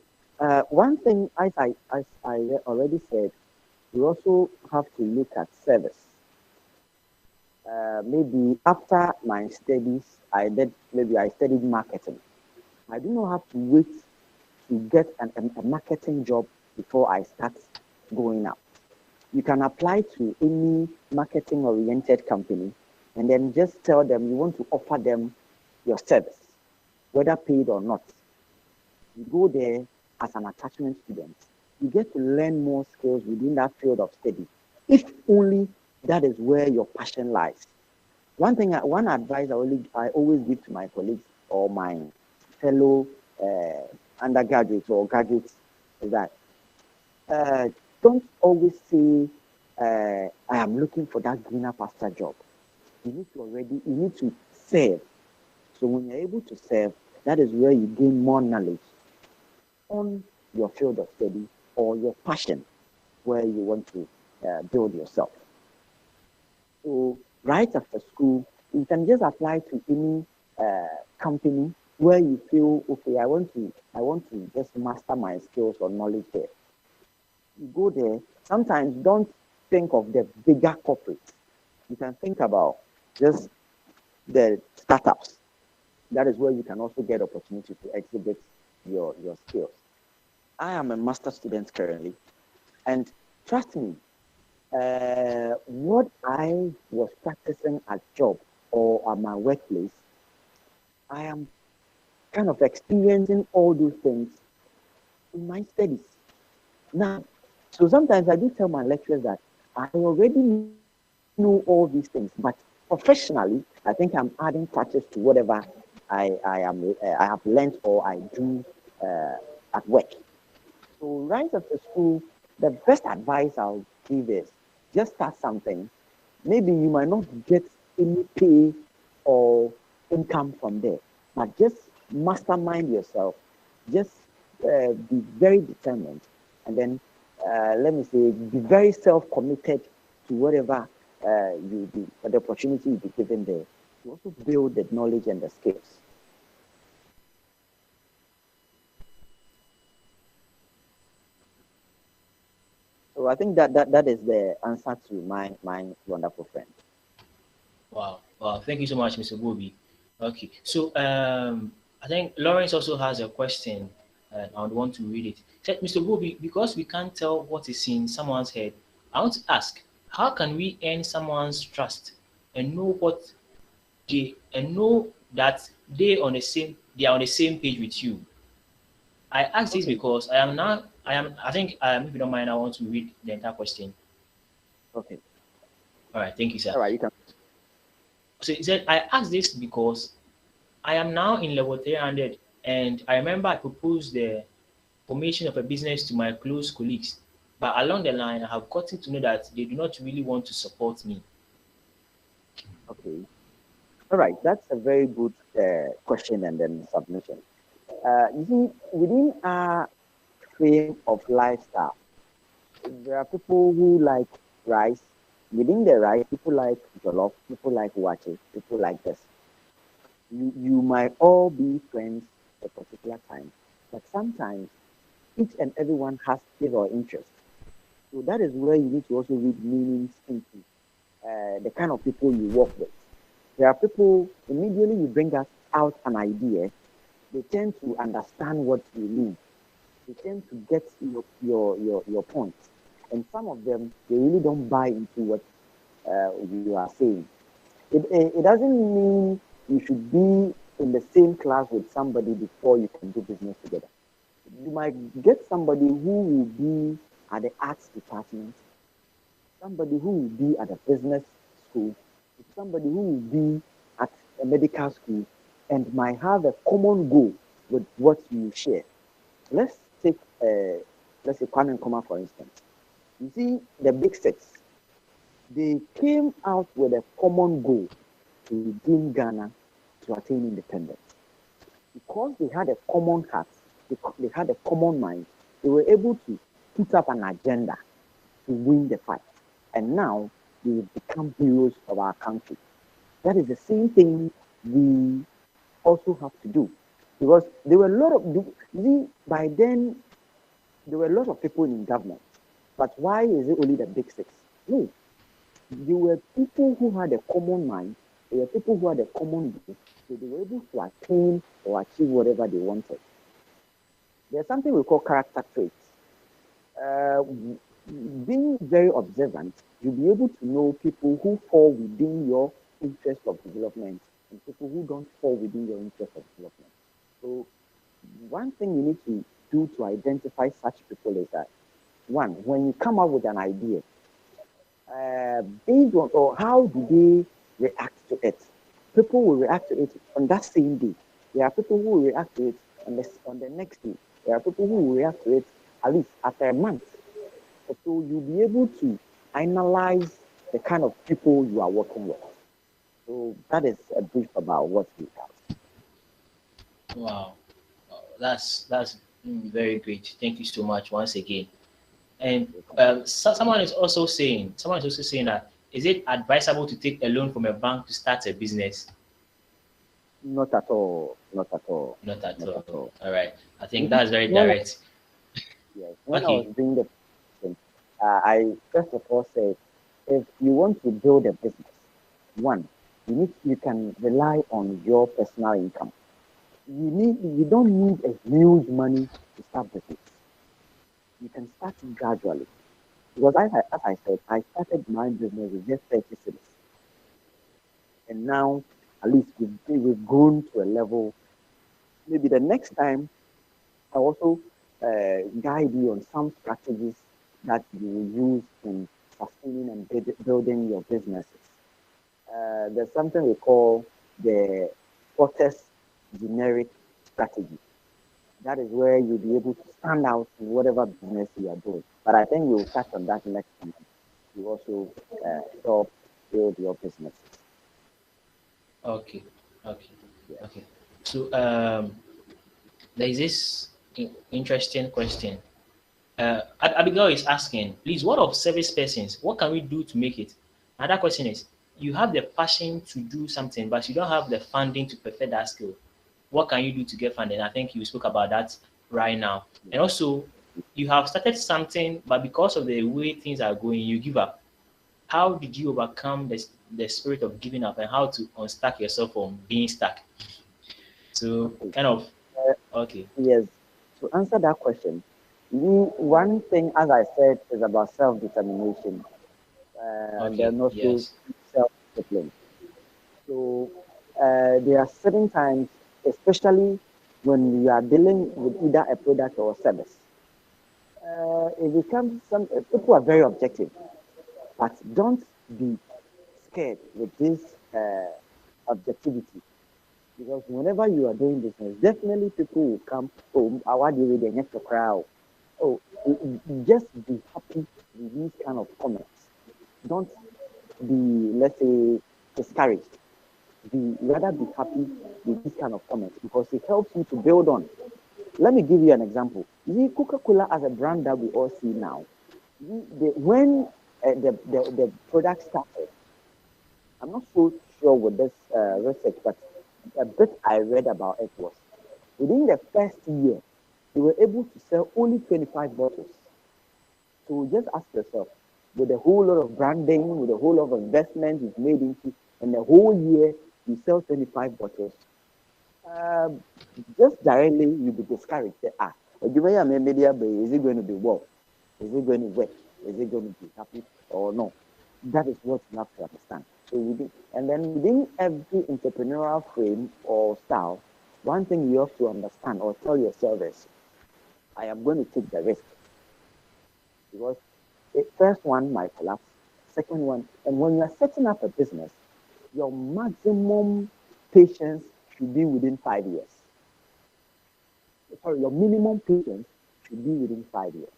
Speaker 2: One thing, as I already said, we also have to look at service. Maybe after my studies, maybe I studied marketing. I do not have to wait to get a marketing job before I start going out. You can apply to any marketing oriented company and then just tell them you want to offer them your service, whether paid or not. You go there as an attachment student. You get to learn more skills within that field of study, if only that is where your passion lies. One advice I always give to my colleagues or my fellow undergraduates or graduates is that uh, don't always say, I am looking for that greener pasture job. You need to serve. So when you're able to serve, that is where you gain more knowledge on your field of study or your passion where you want to build yourself. So right after school, you can just apply to any company where you feel okay. I want to just master my skills or knowledge there. You go there. Sometimes don't think of the bigger corporates. You can think about just the startups. That is where you can also get opportunity to exhibit your skills. I am a master student currently, and trust me, what I was practicing at job or at my workplace, I am kind of experiencing all those things in my studies. Now, so sometimes I do tell my lecturers that I already know all these things, but professionally, I think I'm adding touches to whatever I have learned or I do at work. So right after school, the best advice I'll give is just start something. Maybe you might not get any pay or income from there, but just mastermind yourself. Just be very determined, and then let me say, be very self-committed to whatever you do, the opportunity you be given there. You also build the knowledge and the skills. So I think that is the answer to my wonderful friend.
Speaker 3: Wow. Wow. Thank you so much, Mr. Bobby. Okay. So I think Lawrence also has a question. I would want to read it. Said, Mr. Bobby, because we can't tell what is in someone's head, I want to ask, how can we earn someone's trust and know what and know that they are on the same page with you? I ask this
Speaker 2: Okay,
Speaker 3: because I think if you don't mind, I want to read the entire question.
Speaker 2: okay,
Speaker 3: All right, thank you, sir.
Speaker 2: all right, you can.
Speaker 3: So he said, I ask this because I am now in level 300, and I remember I proposed the formation of a business to my close colleagues. But along the line, I have gotten to know that they do not really want to support me.
Speaker 2: Okay, all right. That's a very good question and then submission. You see, within our frame of lifestyle, there are people who like rice. Within the rice, people like jollof, people like wache, people like this. You might all be friends at a particular time, but sometimes each and everyone has his or interest. So that is where you need to also read meanings into the kind of people you work with. There are people, immediately you bring us out an idea, they tend to understand what you mean. They tend to get your point. And some of them, they really don't buy into what you are saying. It doesn't mean you should be in the same class with somebody before you can do business together. You might get somebody who will be at the arts department, somebody who will be at a business school, somebody who will be at a medical school, and might have a common goal with what you share. Let's take, let's say, Kwame Nkrumah, for instance. You see, the big six, they came out with a common goal to redeem Ghana to attain independence.
Speaker 6: because they had a common heart, they had a common mind, they were able to put up an agenda to win the fight. And now they have become heroes of our country. That is the same thing we also have to do. Because there were a lot of, by then, there were a lot of people in government. But why is it only the big six? No. There were people who had a common mind, there were people who had a common goal, so they were able to attain or achieve whatever they wanted. There's something we call character traits. Being very observant, you'll be able to know people who fall within your interest of development and people who don't fall within your interest of development. So one thing you need to do to identify such people is that, one, when you come up with an idea, based on or how do they react to it? People will react to it on that same day. There are people who will react to it on the next day. There are people who will react to it at least after a month. So you'll be able to analyze the kind of people you are working with. So that is a brief about what we have.
Speaker 3: Wow. That's very great. Thank you so much once again. And someone is also saying that is it advisable to take a loan from a bank to start a business?
Speaker 6: Not at all. Not at all.
Speaker 3: Not at
Speaker 6: Not
Speaker 3: all.
Speaker 6: at all.
Speaker 3: All right. I think that's very direct.
Speaker 6: Yes. When I
Speaker 3: Okay.
Speaker 6: was doing the presentation, I first of all said, if you want to build a business, one, you can rely on your personal income. You don't need a huge money to start business. You can start it gradually. Because as I said, I started my business with just 30 cedis. And now, at least we've grown to a level. Maybe the next time, I also guide you on some strategies that you will use in sustaining and building your businesses. There's something we call the Fortes generic strategy. That is where you'll be able to stand out in whatever business you are doing. But I think we'll touch on that next time. You also help build your businesses.
Speaker 3: Okay. Okay.
Speaker 6: Yes.
Speaker 3: Okay. So there is this interesting question. Abigail is asking, please, what of service persons? What can we do to make it? And that question is, you have the passion to do something, but you don't have the funding to perfect that skill. What can you do to get funding? I think you spoke about that right now. And also, you have started something, but because of the way things are going, you give up. How did you overcome the spirit of giving up and how to unstuck yourself from being stuck? So,
Speaker 6: Okay.
Speaker 3: kind of,
Speaker 6: Uh,
Speaker 3: okay.
Speaker 6: yes. To answer that question, one thing, as I said, is about self-determination and
Speaker 3: Okay,
Speaker 6: then also
Speaker 3: yes.
Speaker 6: self-discipline. So there are certain times, especially when you are dealing with either a product or a service, it becomes people are very objective, but don't be scared with this objectivity because whenever you are doing business, definitely people will come. Oh, I want you with the next crowd. Oh, just be happy with these kind of comments. Don't be, let's say, discouraged. Rather be happy with these kind of comments because it helps you to build on. Let me give you an example. You see, Coca-Cola as a brand that we all see now, when the product started, I'm not so sure with this research, but a bit I read about it was within the first year, they were able to sell only 25 bottles. So just ask yourself, with a whole lot of branding, with a whole lot of investment you've made into, and the whole year you sell 25 bottles, just directly you'll be discouraged. Say, is it going to be well? Is it going to work? Is it going to be happy or no? That is what you have to understand. So and then within every entrepreneurial frame or style, one thing you have to understand or tell yourself is, I am going to take the risk because the first one might collapse, second one, and when you are setting up a business, your maximum patience should be within 5 years. Sorry, your minimum patience should be within 5 years.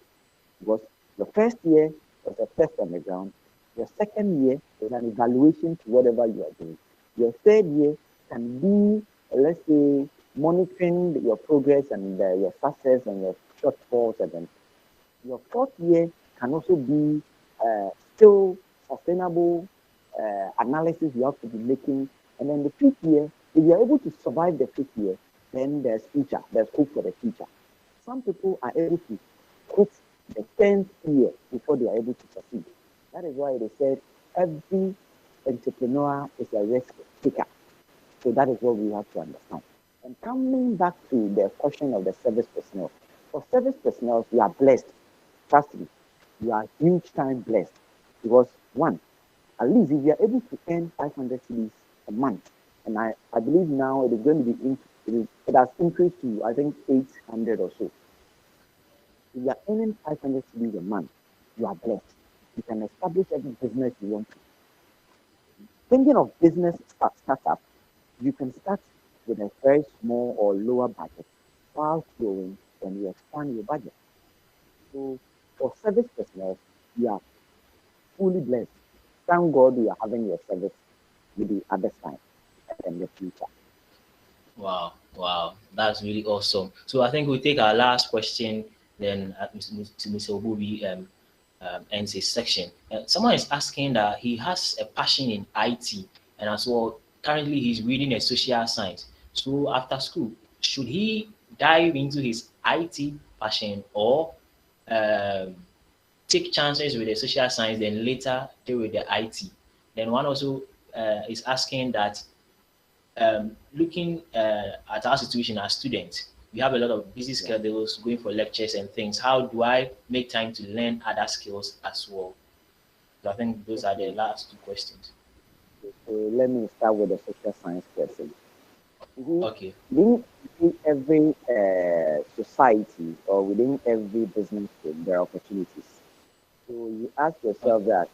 Speaker 6: Because your first year is a test on the ground. Your second year is an evaluation to whatever you are doing. Your third year can be, let's say, monitoring your progress and your success and your shortfalls, and then your fourth year can also be still sustainable analysis you have to be making. And then the fifth year, if you are able to survive the fifth year, then there's future, there's hope for the future. Some people are able to quit the 10th year before they are able to succeed. That is why they said every entrepreneur is a risk taker. So that is what we have to understand. And coming back to the question of the service personnel, for service personnel, we are blessed. Trust me, you are huge time blessed. Because one, at least if you are able to earn 500 cedis a month, and I believe now it is going to be, it has increased to, I think, 800 or so. If you are earning 500 cedis a month, you are blessed. You can establish any business you want to. Thinking of business startup, you can start with a very small or lower budget while growing when you expand your budget. So for service personnel, you are fully blessed. Thank God you are having your service with the other side and the future.
Speaker 3: Wow, wow, that's really awesome. So I think we'll take our last question, then Mr. Obubi ends his section. Someone is asking that he has a passion in IT, and as well, currently he's reading a social science. So after school, should he dive into his IT passion or um, take chances with the social science, then later deal with the IT? Then one also is asking that looking at our situation as students, we have a lot of busy schedules, going for lectures and things. How do I make time to learn other skills as well? So I think those are the last two questions.
Speaker 6: So let me start with the social science question.
Speaker 3: Okay.
Speaker 6: Within every society or within every business field, there are opportunities. So you ask yourself that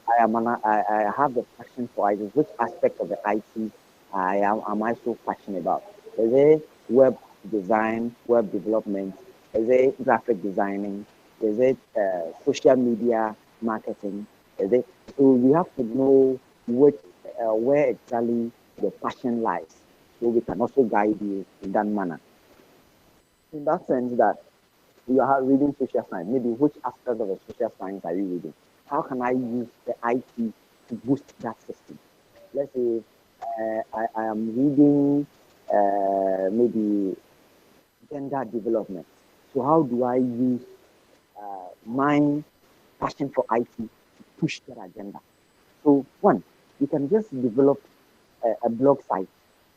Speaker 6: I have the passion for IT. Which aspect of the IT am I so passionate about? Is it web design, web development? Is it graphic designing? Is it social media marketing? Is it so you have to know which where exactly your passion lies, so we can also guide you in that manner. In that sense, that you are reading social science, maybe which aspect of the social science are you reading? How can I use the IT to boost that system? Let's say I am reading maybe gender development. So how do I use my passion for IT to push that agenda? So one, you can just develop a blog site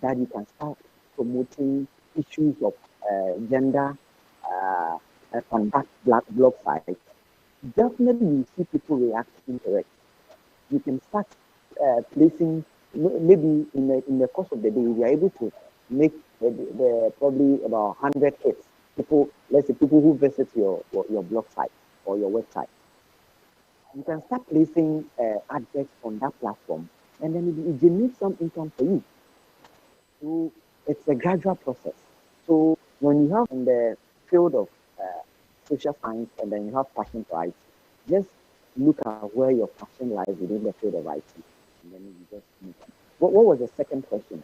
Speaker 6: that you can start promoting issues of gender on that blog site. Definitely you see people reacting to it. You can start placing, maybe in the course of the day, we are able to make probably about 100 hits. People, let's say people who visit your blog site or your website. You can start placing adverts on that platform, and then it generates some income for you. So it's a gradual process. So when you have in the field of social science and then you have passion for IT, just look at where your passion lies within the field of IT, and then you just move on. What was the second question?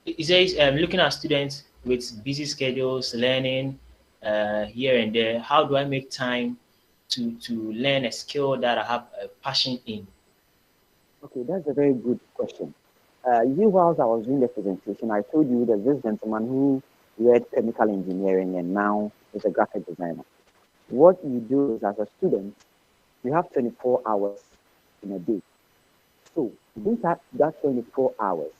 Speaker 3: It says looking at students with busy schedules, learning here and there. How do I make time to learn a skill that I have a passion in?
Speaker 6: Okay, that's a very good question. Whilst I was doing the presentation, I told you that this gentleman who read chemical engineering and now is a graphic designer. What you do is, as a student, you have 24 hours in a day. So within that 24 hours,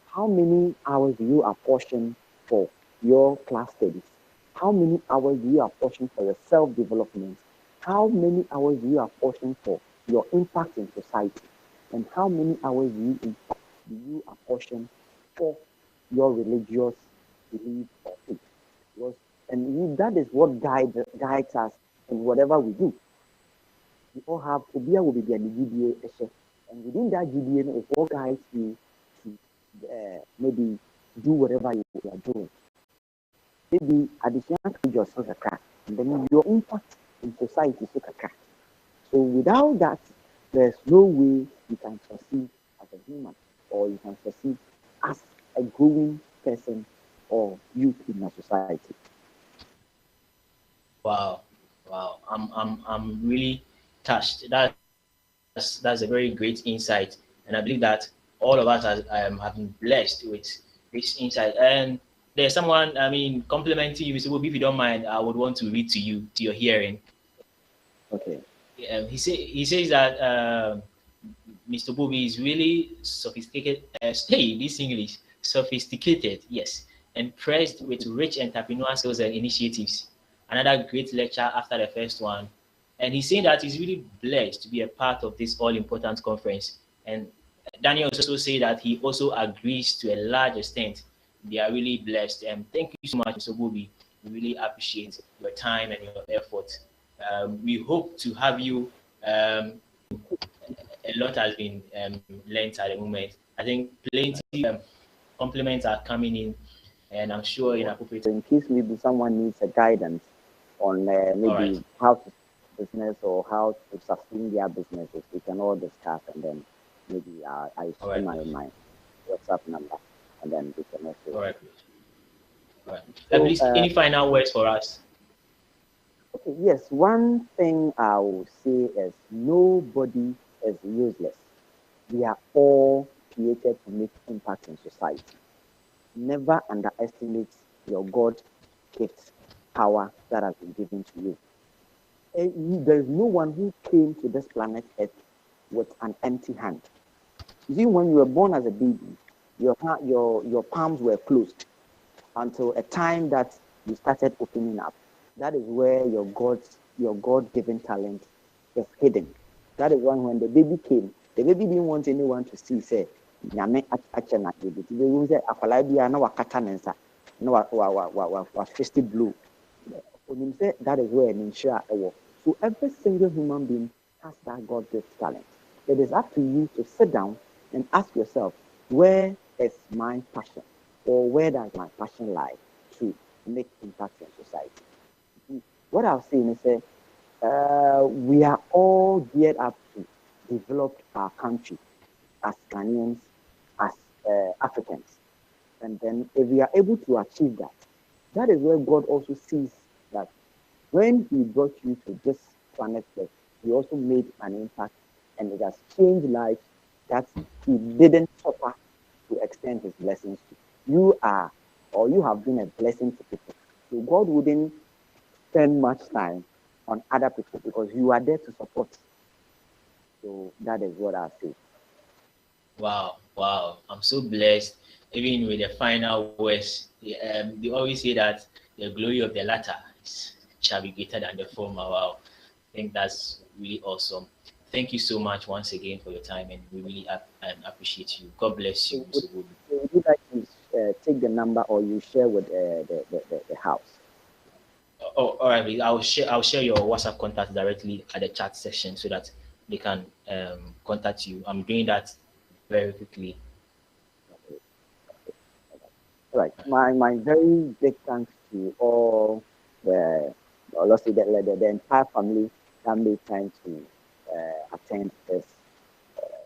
Speaker 6: how many hours do you apportion for your class studies? How many hours do you apportion for your self-development? How many hours do you apportion for your impact in society? And how many hours do you apportion for your religious belief or faith? Because, and that is what guides us in whatever we do. We all have Obia will be the GDA, and within that GDA is what guides you to maybe do whatever you are doing. Maybe additional to yourself a crack, and then your impact in society is a crack. So without that, there's no way you can succeed as a human, or you can succeed as a growing person society.
Speaker 3: Wow, wow. I'm really touched. That's a very great insight, and I believe that all of us have been blessed with this insight. And there's someone, I mean, complimenting you, Mr. Bob. If you don't mind, I would want to read to you to your hearing.
Speaker 6: Okay.
Speaker 3: He says that Mr. Bobby is really sophisticated. Hey, this English sophisticated, yes, and pressed with rich entrepreneurial skills and initiatives. Another great lecture after the first one, and he's saying that he's really blessed to be a part of this all-important conference. And Daniel also say that he also agrees to a large extent. They are really blessed. And thank you so much, Mr. Bobby. We really appreciate your time and your effort. We hope to have you. A lot has been learned at the moment. I think plenty compliments are coming in, and I'm sure in appropriate.
Speaker 6: So in case maybe someone needs a guidance on maybe
Speaker 3: right.
Speaker 6: how to business or how to sustain their businesses, we can all discuss, and then maybe I share
Speaker 3: right.
Speaker 6: my WhatsApp number, and then we can also.
Speaker 3: All right. All right.
Speaker 6: So,
Speaker 3: Please, any final words for us?
Speaker 6: Okay, yes, one thing I would say is nobody is useless. We are all created to make impact in society. Never underestimate your God-gift power that has been given to you. There is no one who came to this planet Earth with an empty hand. You see, when you were born as a baby, your palms were closed until a time that you started opening up. That is where your God-given talent is hidden. That is when the baby came, the baby didn't want anyone to see. Say, "Nyame ache na baby." The baby said, "Akwala bi na wakata nensa, na wa fisty blue." When say that is where an insure. So every single human being has that God-given talent. It is up to you to sit down and ask yourself, where is my passion, or where does my passion lie to make impact in society? What I've seen is that we are all geared up to develop our country as Ghanaians, as Africans. And then if we are able to achieve that, that is where God also sees that when He brought you to this planet Earth, He also made an impact, and it has changed lives that He didn't suffer to extend His blessings to. You are, or you have been a blessing to people. So God wouldn't spend much time on other people because you are there to support. So that is what I say.
Speaker 3: Wow, wow. I'm so blessed. Even with the final words, they always say that the glory of the latter shall be greater than the former. Wow. I think that's really awesome. Thank you so much once again for your time, and we really appreciate you. God bless you, Mr. Wood.
Speaker 6: Would you like to take the number, or you share with the house?
Speaker 3: Oh, all right. I'll share your WhatsApp contact directly at the chat section so that they can contact you. I'm doing that very quickly.
Speaker 6: All right. My very big thanks to all let's say the entire family that made time to attend this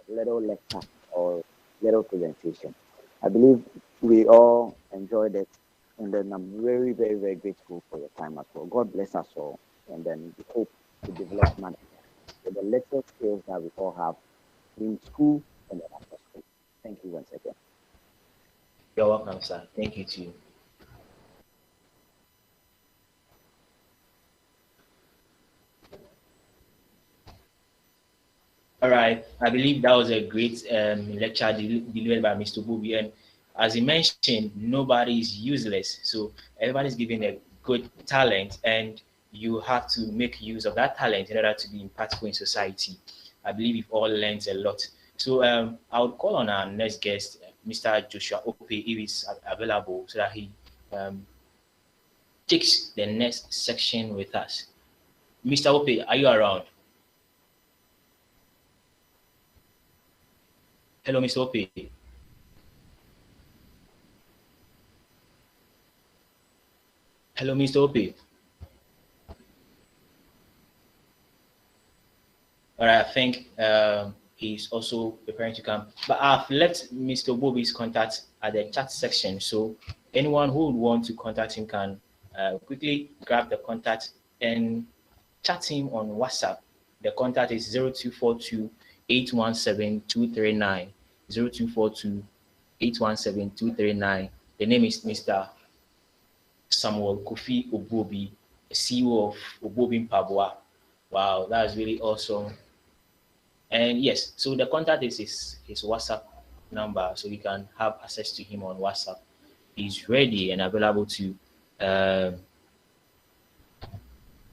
Speaker 6: little lecture or little presentation. I believe we all enjoyed it, and then I'm very, very, very grateful for your time as well. God bless us all, and then we hope to develop with the little skills that we all have in school and after school. Thank you once again.
Speaker 3: You're welcome, sir. Thank you too. All right. I believe that was a great lecture delivered by Mr. Bubi. And as he mentioned, nobody is useless. So everybody's given a good talent, and you have to make use of that talent in order to be impactful in society. I believe we've all learned a lot. So I would call on our next guest, Mr. Joshua Ope, if he's available, so that he takes the next section with us. Mr. Ope, are you around? Hello, Mr. Ope. Hello, Mr. Ope. All right, I think he's also preparing to come. But I've left Mr. Bobby's contact at the chat section. So anyone who would want to contact him can quickly grab the contact and chat him on WhatsApp. The contact is 0242 817 239. 0242 817 239. The name is Mr. Samuel Kofi Obobi, CEO of Obobi Pabua. Wow, that's really awesome. And yes, so the contact is his WhatsApp number, so you can have access to him on WhatsApp. He's ready and available to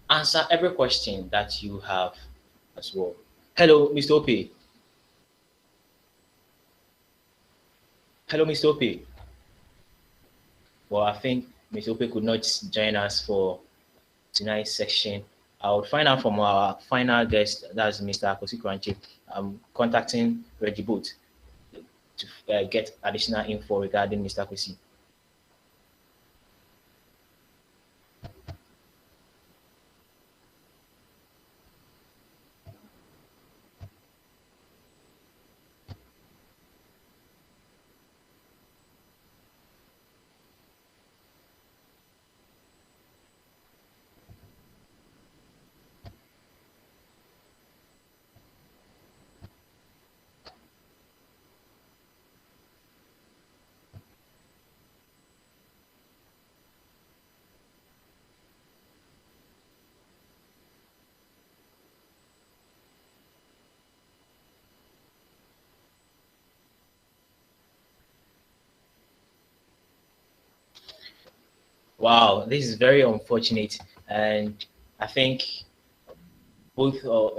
Speaker 3: answer every question that you have as well. Hello, Mr. Ope. Hello, Mr. Ope. Well, I think Mr. Ope could not join us for tonight's section. I would find out from our final guest, that's Mr. Akosi Kranche. I'm contacting Reggie Boot to get additional info regarding Mr. Akosi. Wow, this is very unfortunate, and I think both of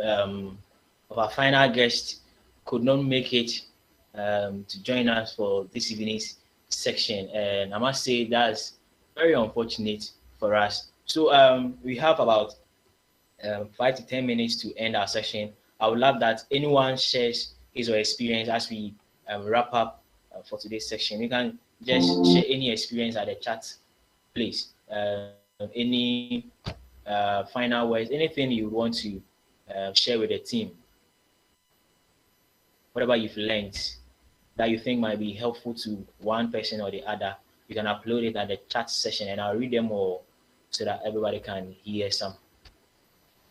Speaker 3: our final guests could not make it to join us for this evening's section, and I must say that's very unfortunate for us. So we have about 5 to 10 minutes to end our session. I would love that anyone shares his or her experience as we wrap up for today's section. You can just share any experience at the chat, please. Any final words, anything you want to share with the team, whatever you've learned that you think might be helpful to one person or the other, you can upload it at the chat session and I'll read them all so that everybody can hear some.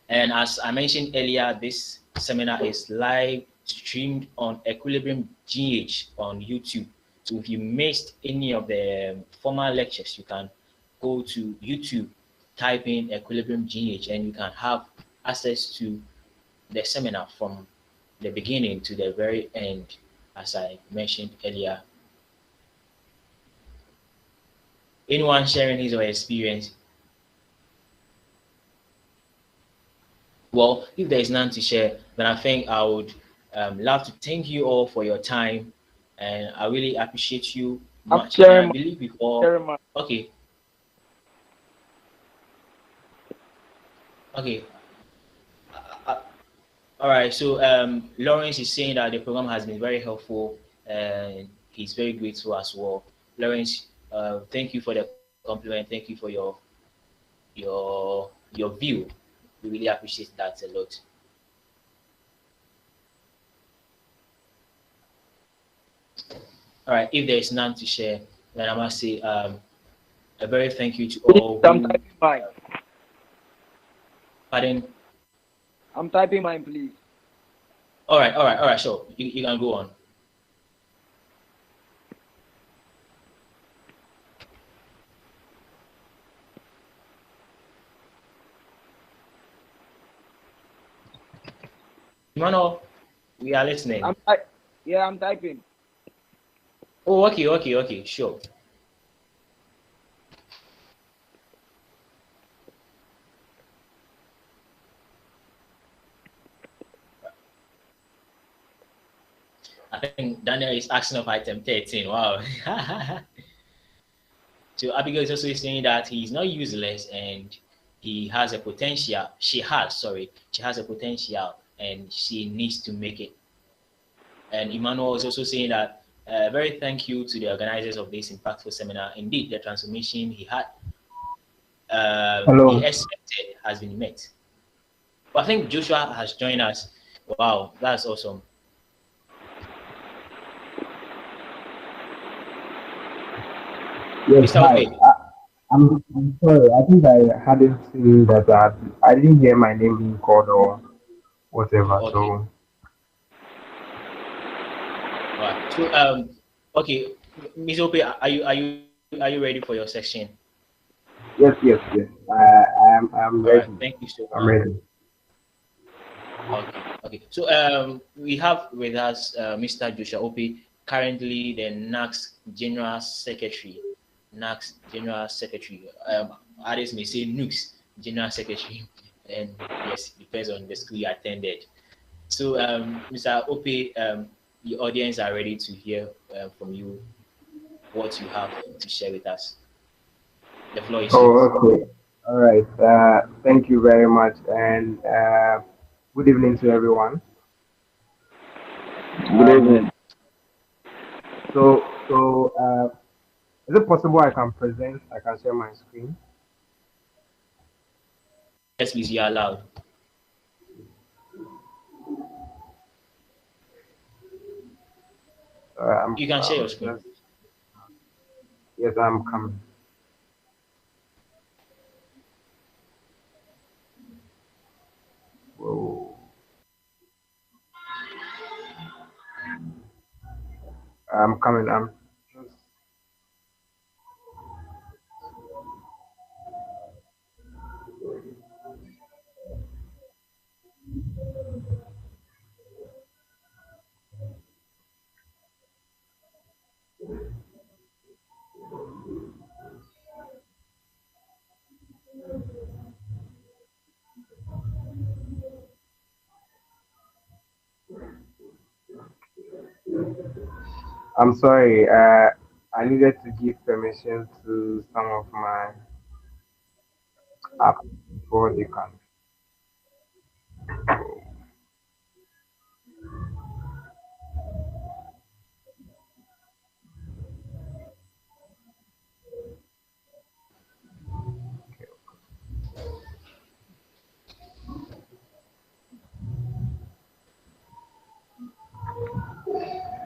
Speaker 3: And as I mentioned earlier, this seminar is live streamed on Equilibrium GH on YouTube. So if you missed any of the former lectures, you can go to YouTube, type in Equilibrium GH, and you can have access to the seminar from the beginning to the very end, as I mentioned earlier. Anyone sharing his or her experience? Well, if there is none to share, then I think I would love to thank you all for your time, and I really appreciate you much. I believe we all. Okay. Okay. All right. So Lawrence is saying that the program has been very helpful, and he's very grateful as well. Lawrence, thank you for the compliment. Thank you for your view. We really appreciate that a lot. All right, if there is none to share, then I must say a very thank you to all.
Speaker 7: I'm typing mine.
Speaker 3: Pardon?
Speaker 7: I'm typing mine, please.
Speaker 3: All right, sure. You can go on. Emmanuel, we are listening.
Speaker 7: I'm typing.
Speaker 3: Oh, okay, sure. I think Daniel is asking of item 13. Wow. So Abigail is also saying that he's not useless and he has a potential. She has a potential and she needs to make it. And Emmanuel is also saying that very thank you to the organizers of this impactful seminar. Indeed, the transformation he had, he expected has been met. But I think Joshua has joined us. Wow, that's awesome.
Speaker 8: Yes,
Speaker 3: Mr.
Speaker 8: hi.
Speaker 3: Ope.
Speaker 8: I'm sorry. I think I hadn't seen that. I didn't hear my name being called or whatever.
Speaker 3: Okay.
Speaker 8: So,
Speaker 3: All right. So okay, Ms. Ope, are you ready for your section?
Speaker 8: yes, yes, yes. I'm
Speaker 3: All right.
Speaker 8: ready.
Speaker 3: Thank you so
Speaker 8: I'm
Speaker 3: much.
Speaker 8: ready.
Speaker 3: Okay. Okay. So we have with us Mr. Joshua Ope, currently the NACS General Secretary. NACS General Secretary. Others may say NUCS General Secretary, and yes, depends on the school you attended. So, Mr. Ope, the audience are ready to hear from you what you have to share with us. The floor is
Speaker 8: Oh,
Speaker 3: yours.
Speaker 8: okay. All right. Thank you very much, and good evening to everyone.
Speaker 7: Good
Speaker 8: Um,
Speaker 7: evening.
Speaker 8: so, is it possible I can present? I can share my screen.
Speaker 3: Yes, please, you are allowed. You can share your screen.
Speaker 8: Just yes, I'm coming. Whoa. I'm coming. I'm just I'm sorry. I needed to give permission to some of my apps before they can.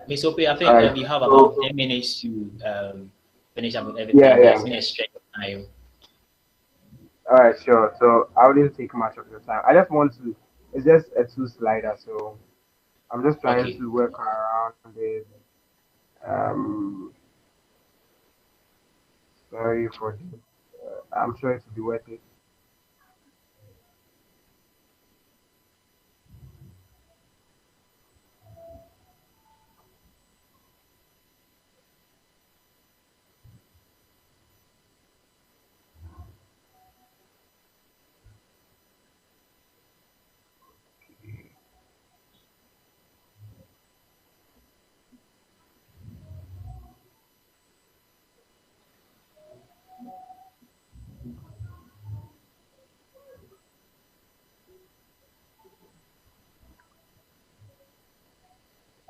Speaker 3: Miss Ope, I
Speaker 8: All
Speaker 3: think
Speaker 8: right.
Speaker 3: you have about
Speaker 8: So
Speaker 3: 10 minutes to finish up with
Speaker 8: yeah,
Speaker 3: everything.
Speaker 8: yeah.
Speaker 3: There's been a stretch of time.
Speaker 8: All right, sure. So I wouldn't take much of your time. I just want to. It's just a two slider, so I'm just trying
Speaker 3: Okay.
Speaker 8: to work around it. Um, sorry for this. I'm sure it will be worth it.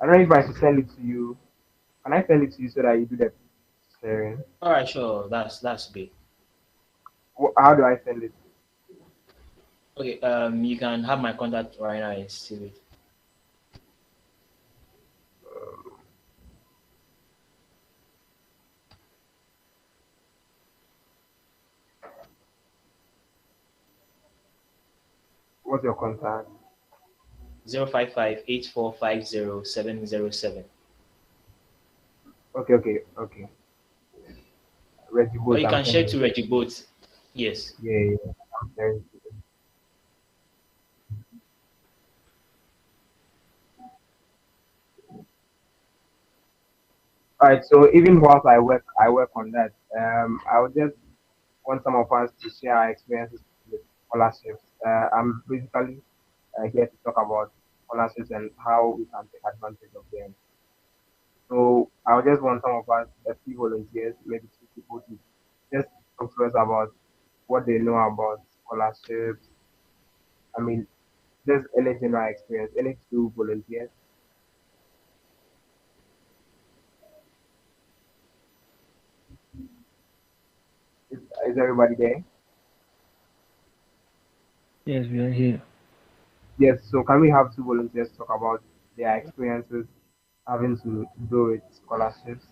Speaker 8: I don't know if I should send it to you. Can I send it to you so that you do the sharing?
Speaker 3: All right, sure. That's good.
Speaker 8: How do I send it?
Speaker 3: Okay. You can have my contact right now and see it.
Speaker 8: What's your contact?
Speaker 3: 055-8450-707.
Speaker 8: Okay, okay, okay. Reggie
Speaker 3: Or
Speaker 8: Booth,
Speaker 3: you
Speaker 8: I'm
Speaker 3: can share
Speaker 8: sending
Speaker 3: to
Speaker 8: it.
Speaker 3: Reggie Boat. Yes.
Speaker 8: Yeah, yeah, yeah. I'm sharing it. All right. So even whilst I work on that. I would just want some of us to share our experiences with scholarships. I'm basically here to talk about scholarships and how we can take advantage of them. So I would just want some of us, a few volunteers, maybe two people, to just talk to us about what they know about scholarships. I mean, just any general experience, any two volunteers. Is everybody there?
Speaker 5: Yes, we are here.
Speaker 8: Yes. So can we have two volunteers talk about their experiences having to do with scholarships?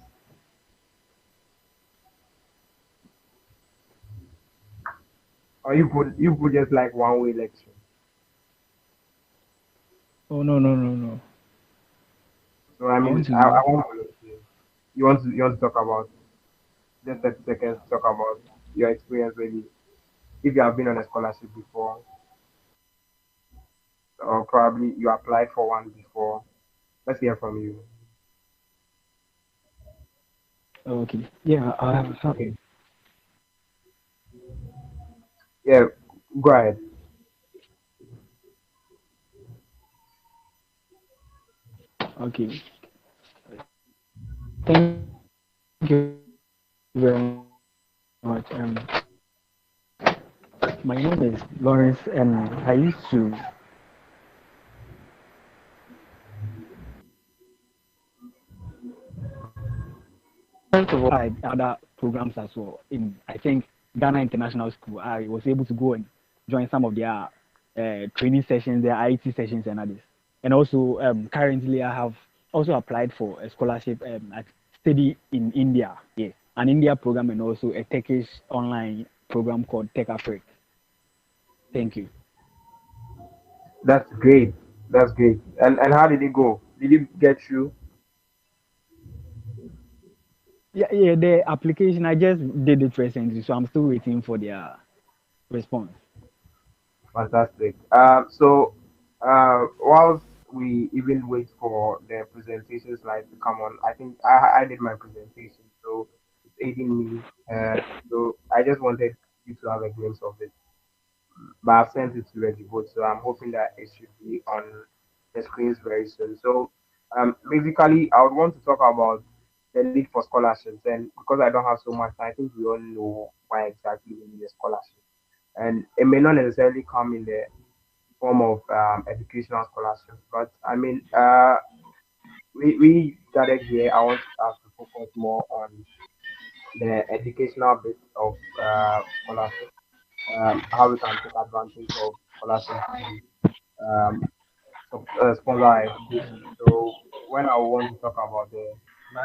Speaker 8: or you put just like one way lecture.
Speaker 9: Oh no, no, no, no.
Speaker 8: So I
Speaker 9: I want
Speaker 8: mean,
Speaker 9: to
Speaker 8: I
Speaker 9: know.
Speaker 8: want to you want to talk about just 30 seconds to talk about your experience maybe if you have been on a scholarship before or probably you applied for one before. Let's hear from you.
Speaker 9: Okay. Yeah.
Speaker 8: Yeah, go ahead.
Speaker 9: Okay. Thank you very much. My name is Lawrence, and I used to. First of all, I had other programs as well. In I think Ghana International School, I was able to go and join some of their training sessions, their IT sessions, and others. And also, currently, I have also applied for a scholarship at study in India. Yeah, an India program and also a Turkish online program called Tech Africa. Thank you.
Speaker 8: That's great. That's great. And how did it go? Did you get through?
Speaker 9: Yeah, yeah. The application I just did it recently, so I'm still waiting for their response.
Speaker 8: Fantastic. Whilst we even wait for the presentation slides to come on, I think I did my presentation, so it's aiding me. So I just wanted you to have a glimpse of it. But I've sent it to Reggie Boat, so I'm hoping that it should be on the screens very soon. So, basically, I would want to talk about the need for scholarships, and because I don't have so much time, I think we all know why exactly we need a scholarship, and it may not necessarily come in the form of educational scholarships, but I mean, we gathered here. I want us to focus more on the educational bit of scholarship, how we can take advantage of scholarships to um, sponsor our education. So when I want to talk about the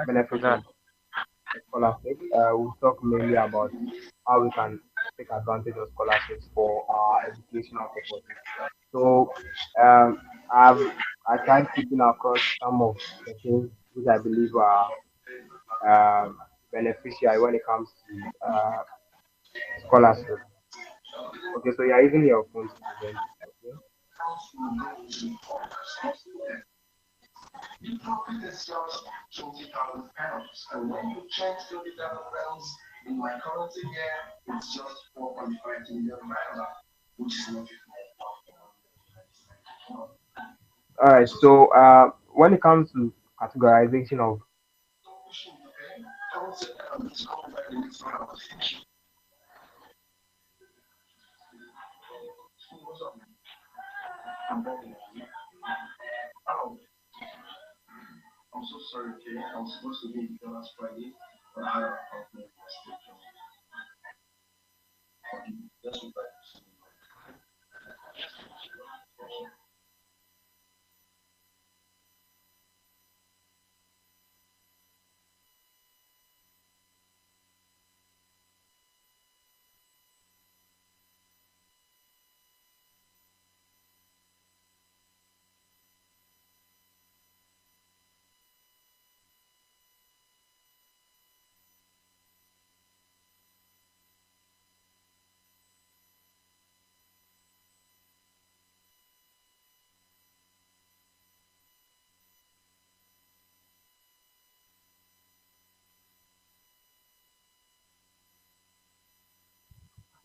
Speaker 8: benefits of a scholarship, we'll talk mainly about how we can take advantage of scholarships for our educational purposes. So I've I tried putting across some of the things which I believe are beneficial when it comes to scholarship. Okay, so you're using your phone to present. Okay. All right. So when it comes to categorization of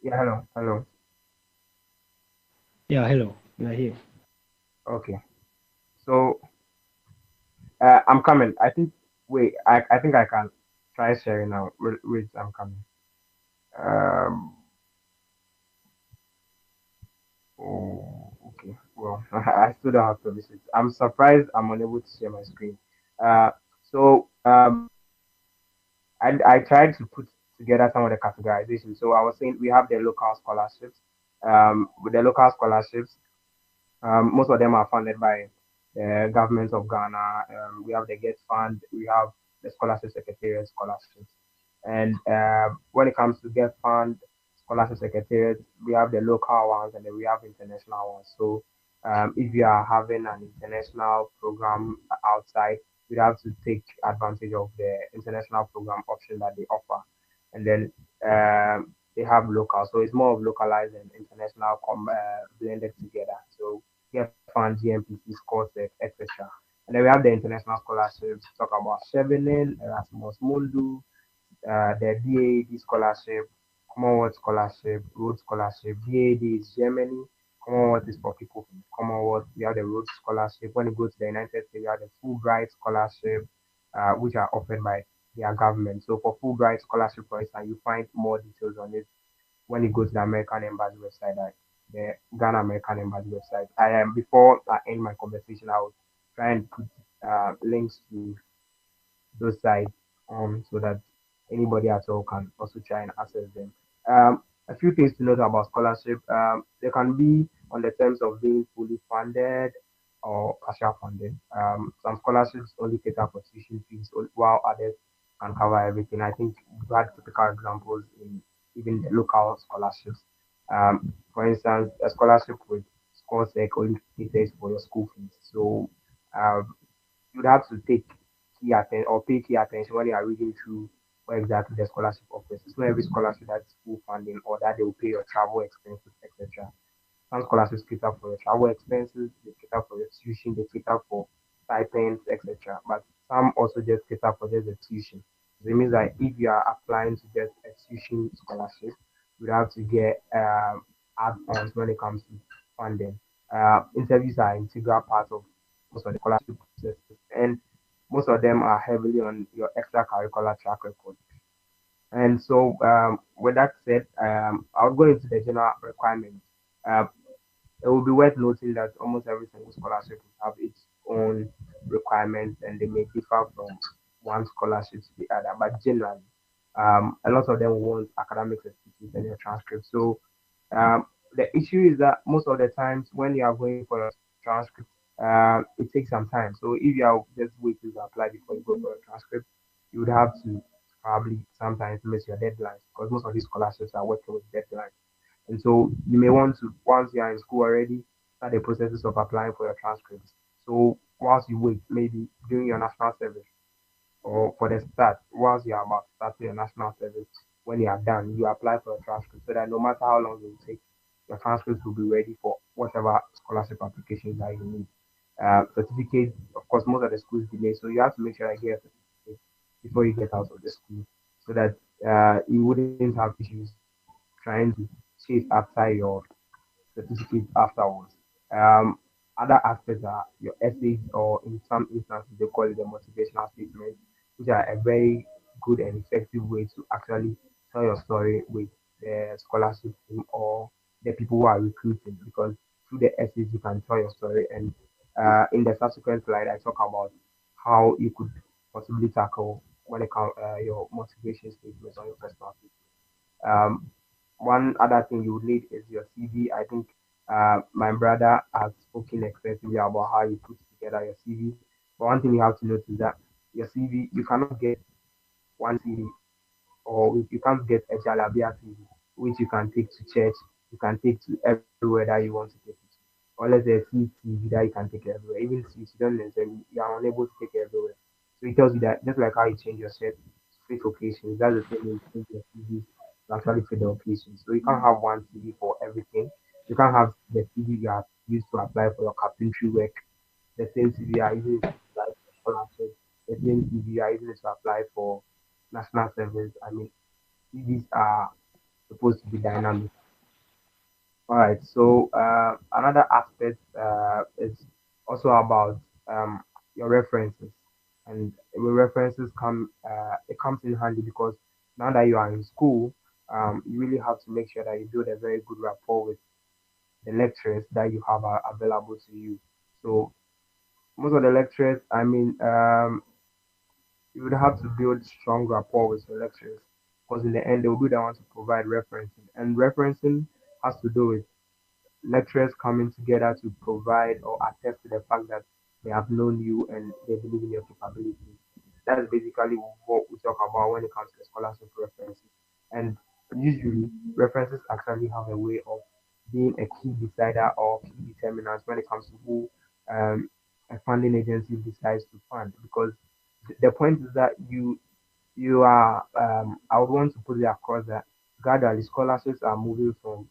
Speaker 8: yeah, hello, hello.
Speaker 9: Yeah. Hello. You are here.
Speaker 8: Okay. So I'm coming. I think. Wait. I think I can try sharing now. Wait. I'm coming. Um. Oh, okay. Well, I still don't have permission. I'm surprised I'm unable to share my screen. So I tried to put together some of the categorization. So I was saying we have the local scholarships. With the local scholarships, most of them are funded by the government of Ghana. We have the Get Fund. We have the Scholarship Secretariat scholarships. And when it comes to Get Fund scholarship secretariat. We have the local ones and then we have international ones. So if you are having an international program outside, you have to take advantage of the international program option that they offer. And then they have local, so it's more of localized and international blended together. So get fund, GMPC, Scotec, etc. And then we have the international scholarships. Talk about Chevening, Erasmus Mundu, the DAAD scholarship, Commonwealth scholarship, Rhodes scholarship. DAAD is Germany. Commonwealth is for people from the Commonwealth. We have the Rhodes scholarship. When you go to the United States, we have the Fulbright scholarship, which are offered by their government. So for Fulbright scholarship, for instance, you find more details on it when you go to the American Embassy website, like the Ghana American Embassy website. I am before I end my conversation, I will try and put links to those sites so that anybody at all can also try and access them. A few things to note about scholarship. They can be on the terms of being fully funded or partial funded. Some scholarships only cater for tuition fees, while others can cover everything. I think we had typical examples in even the local scholarships. For instance, a scholarship with ScoreSec only caters for your school fees. So you'd have to take key attention or pay key attention when you are reading through what exactly the scholarship offers. It's not every scholarship that's full funding or that they will pay your travel expenses, etc. Some scholarships cater for your travel expenses, they cater for your tuition, they cater for stipends, etc. But some also just cater for just the tuition. So it means that if you are applying to get a tuition scholarship, you have to get add-ons when it comes to funding. Interviews are an integral part of most of the scholarship processes, and most of them are heavily on your extracurricular track record. And so, with that said, I'll go into the general requirements. Uh, it will be worth noting that almost every single scholarship will have its own requirements and they may differ from one scholarship to the other. But generally, a lot of them want academic certificates and your transcript. So the issue is that most of the times when you are going for your transcript, it takes some time. So if you are just waiting to apply before you go for a transcript, you would have to probably sometimes miss your deadlines because most of these scholarships are working with deadlines. And so you may want to, once you are in school already, start the processes of applying for your transcripts. So whilst you wait, maybe during your national service or for the start, whilst you are about to start your national service, when you are done, you apply for a transcript so that no matter how long it will take, your transcripts will be ready for whatever scholarship applications that you need. Certificate, of course, most of the schools delay, so you have to make sure that you get a certificate before you get out of the school so that you wouldn't have issues trying to chase after your certificate afterwards. Um, Other aspects are your essays, or in some instances, they call it the motivational statement, which are a very good and effective way to actually tell your story with the scholarship team or the people who are recruiting. Because through the essays, you can tell your story. And in the subsequent slide, I talk about how you could possibly tackle when it comes your motivation statements or your personal statement. Um, One other thing you would need is your CV. I think my brother has spoken extensively about how you put together your CV. But one thing you have to note is that your CV, you cannot get one CV or you can't get a Jalabia CV, which you can take to church, you can take to everywhere that you want to take it to. Unless there's CV that you can take everywhere. Even if you don't necessarily, you are unable to take it everywhere. So it tells you that just like how you change your shirt to fit occasions, that's the same way you change your CV to actually fit the occasions. So you can't have one CV for everything. You can't have the CV you have used to apply for your carpentry work, the same CV you are using to apply for scholarship, the same CV you are using to apply for national service. I mean, CVs are supposed to be dynamic. All right. So another aspect is also about your references, and when references come, it comes in handy because now that you are in school, you really have to make sure that you build a very good rapport with the lecturers that you have available to you. So most of the lecturers, I mean, you would have to build strong rapport with your lecturers because in the end they will be the ones to provide referencing, and referencing has to do with lecturers coming together to provide or attest to the fact that they have known you and they believe in your capabilities. That's basically what we talk about when it comes to scholarship references. And Usually, references actually have a way of being a key decider or key determinant when it comes to who um, a funding agency decides to fund. Because the point is that you are I would want to put it across that gradually scholarships are moving from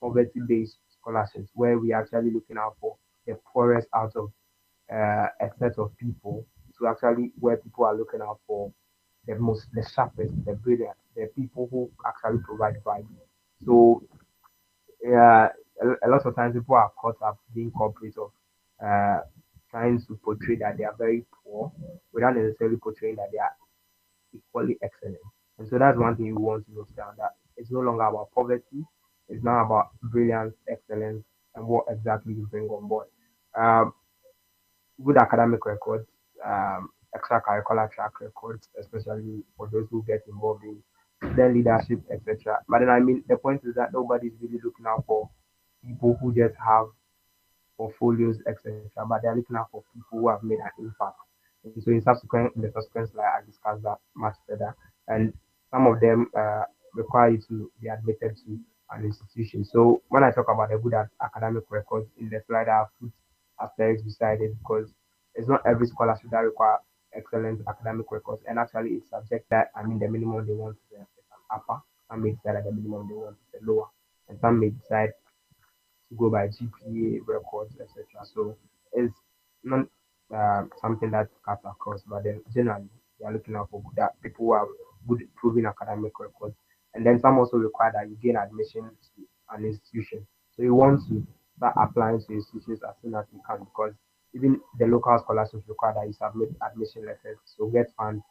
Speaker 8: poverty-based scholarships where we are actually looking out for the poorest out of a set of people to actually where people are looking out for the sharpest, the brilliant, the people who actually provide value. So yeah, a lot of times people are caught up being corporate of uh, trying to portray that they are very poor without necessarily portraying that they are equally excellent. And so that's one thing you want to note down that it's no longer about poverty, it's now about brilliance, excellence, and what exactly you bring on board. Um, Good academic records, extracurricular track records, especially for those who get involved in their leadership, etc. But then I mean, the point is that nobody's really looking out for people who just have portfolios, etc. But they're looking out for people who have made an impact. And so in the subsequent slide, I discussed that much further. And some of them require you to be admitted to an institution. So when I talk about the good academic records in the slide, I have put asterisks beside it because it's not every scholarship that require excellent academic records. And actually, it's subject that I mean the minimum they want is an upper. Some may decide that the minimum they want is a lower, and some may decide to go by GPA records, etc. So it's not something that cuts across, but then generally they are looking out for that people who have good proven academic records. And then some also require that you gain admission to an institution. So you want to start applying to institutions as soon as you can because even the local scholarships require that you submit admission letters. So get funds,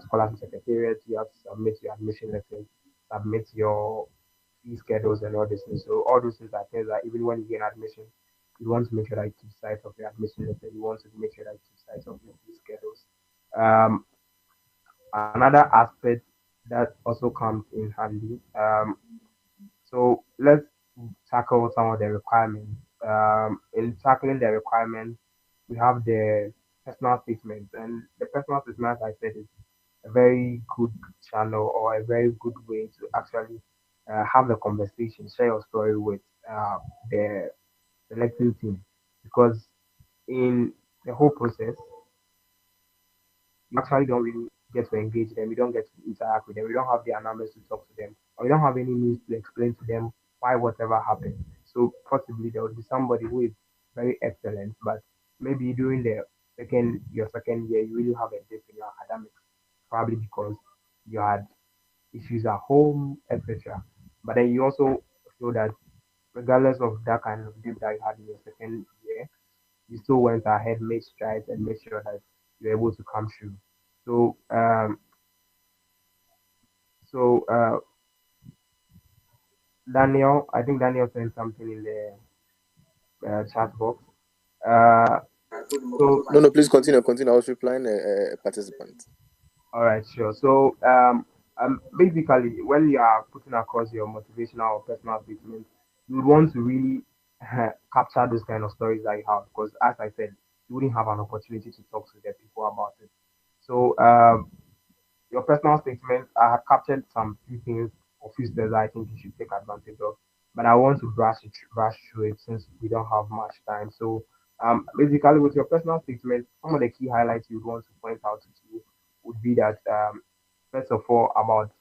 Speaker 8: scholarship secretariat, you have to submit your admission letters, submit your fee schedules and all these things. So all those things are things that even when you gain admission, you want to make sure that you keep sight of your admission letter. You want to make sure that you keep sight of your fee schedules. Um, Another aspect that also comes in handy. So let's tackle some of the requirements. In tackling the requirements, we have the personal statement, and the personal statement, as I said, is a very good channel or a very good way to actually have a conversation, share your story with the selecting team, because in the whole process, you actually don't really get to engage them, you don't get to interact with them, you don't have their numbers to talk to them, or you don't have any means to explain to them why whatever happened. So possibly there would be somebody who is very excellent, but maybe during the your second year, you really have a dip in your academics, probably because you had issues at home, etc. But then you also feel that regardless of that kind of dip that you had in your second year, you still went ahead, made strides, and made sure that you're able to come through. So, so Daniel, I think Daniel sent something in the chat box. Uh, so,
Speaker 10: No, no, please continue. Continue. I was replying a participant.
Speaker 8: all right, sure. So, basically, when you are putting across your motivational or personal statement, you would want to really capture those kind of stories that you have, because, as I said, you wouldn't have an opportunity to talk to the people about it. So, your personal statement, I have captured some few things or few steps that I think you should take advantage of. But I want to brush through it since we don't have much time. So basically with your personal statement, some of the key highlights you would want to point out to would be that first of all about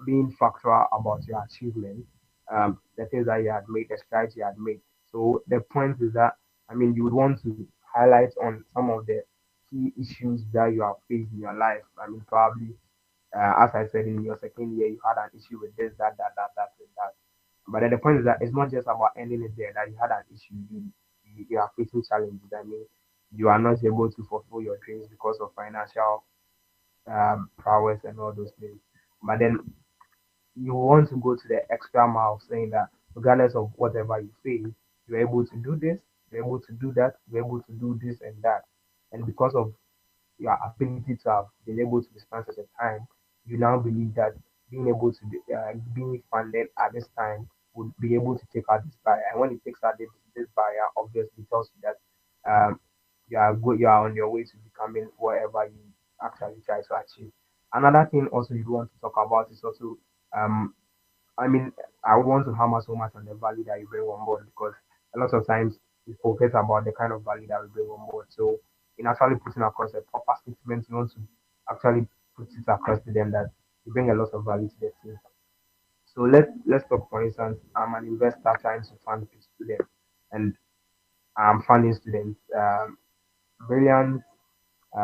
Speaker 8: being factual about your achievements, the things that you had made, the strides you had made. So the point is that I mean you would want to highlight on some of the key issues that you have faced in your life. I mean probably as I said, in your second year, you had an issue with this, that, and that. But then the point is that it's not just about ending it there, that you had an issue, you are facing challenges. I mean, you are not able to fulfill your dreams because of financial prowess and all those things. But then you want to go to the extra mile saying that regardless of whatever you face, you're able to do this, you're able to do that, you're able to do this and that. And because of your ability to have been able to withstand such a time, you now believe that being able to being funded at this time would be able to take out this barrier. And when it takes out this barrier, obviously tells you that you are on your way to becoming whatever you actually try to achieve. Another thing also you want to talk about is also I mean, I want to hammer so much on the value that you bring on board because a lot of times we forget about the kind of value that we bring on board. So, in actually putting across a proper statement, you want to actually put it across to them that you bring a lot of value to the team. So let's talk for instance, I'm an investor trying to fund a student, and I'm funding students, brilliant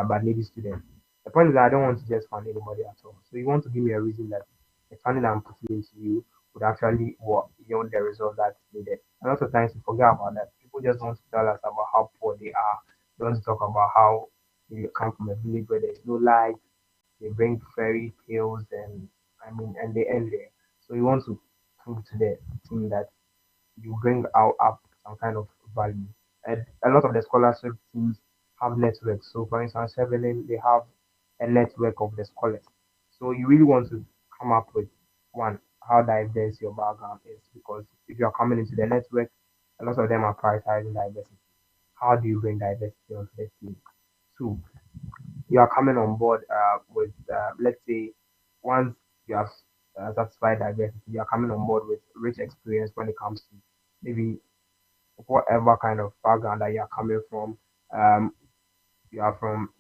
Speaker 8: but needy students. The point is that I don't want to just fund anybody at all. So you want to give me a reason that the funding I'm putting into you would actually what yield the result that's needed. And lots of times we forget about that. People just want to tell us about how poor they are. They want to talk about how they come from a village where there's no light. They bring fairy tales and and they end there. So you want to prove to the team that you bring out up some kind of value. And a lot of the scholarship teams have networks. So for instance, Chevening, they have a network of the scholars. So you really want to come up with one, how diverse your background is because if you're coming into the network, a lot of them are prioritizing diversity. How do you bring diversity onto the team? Two, you are coming on board with, let's say, once you have satisfied diversity, you are coming on board with rich experience when it comes to maybe whatever kind of background that you are coming from. Um, you are from,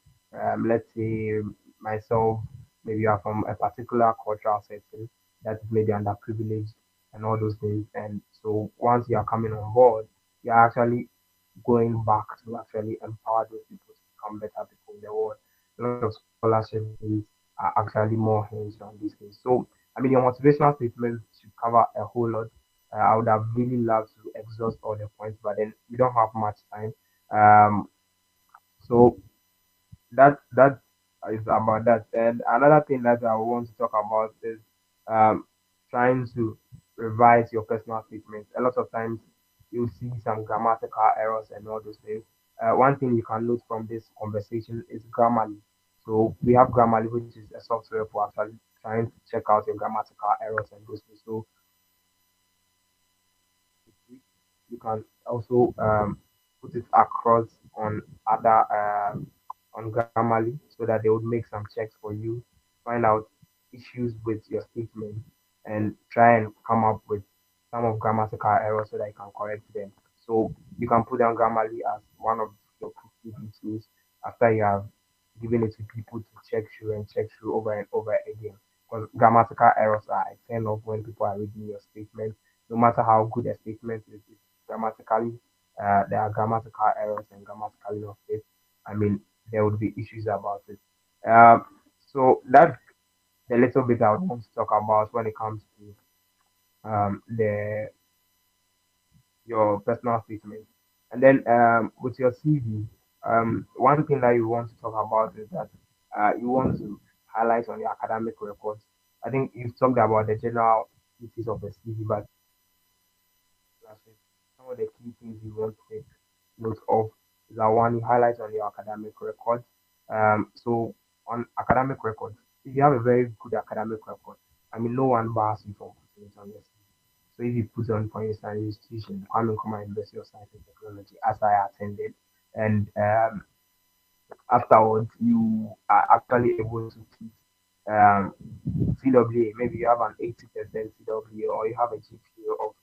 Speaker 8: let's say, myself, maybe you are from a particular cultural setting that's maybe underprivileged and all those things. And so once you are coming on board, you are actually going back to actually empower those people to become better people in the world. A lot of scholarship things are actually more hinged on these things. So, I mean, your motivational statement should cover a whole lot. I would have really loved to exhaust all the points, but then we don't have much time. Um, so that is about that. And another thing that I want to talk about is um, trying to revise your personal statement. A lot of times you'll see some grammatical errors and all those things. One thing you can note from this conversation is Grammarly. So we have Grammarly, which is a software for actually trying to check out your grammatical errors and those things. So you can also put it across on other on Grammarly so that they would make some checks for you, find out issues with your statement, and try and come up with some of grammatical errors so that you can correct them. So you can put down Grammarly as one of your proofreading tools after you have given it to people to check through and check through over and over again. Because grammatical errors are a turn off when people are reading your statement. No matter how good a statement is, if grammatically there are grammatical errors and grammatically not fit, I mean, there would be issues about it. So that's the little bit I would want to talk about when it comes to the your personal statement. And then with your CV, one thing that you want to talk about is that you want to highlight on your academic records. I think you've talked about the general duties of the CV, but some of the key things you want to take note of is that one, you highlight on your academic records. So on academic records, if you have a very good academic record, I mean, no one bars you from putting it on your CV. So if you put on, for instance, institution, Kwame Nkrumah University of Science and Technology, as I attended, and afterwards you are actually able to keep CWA. Maybe you have an 80% CWA, or you have a GPA of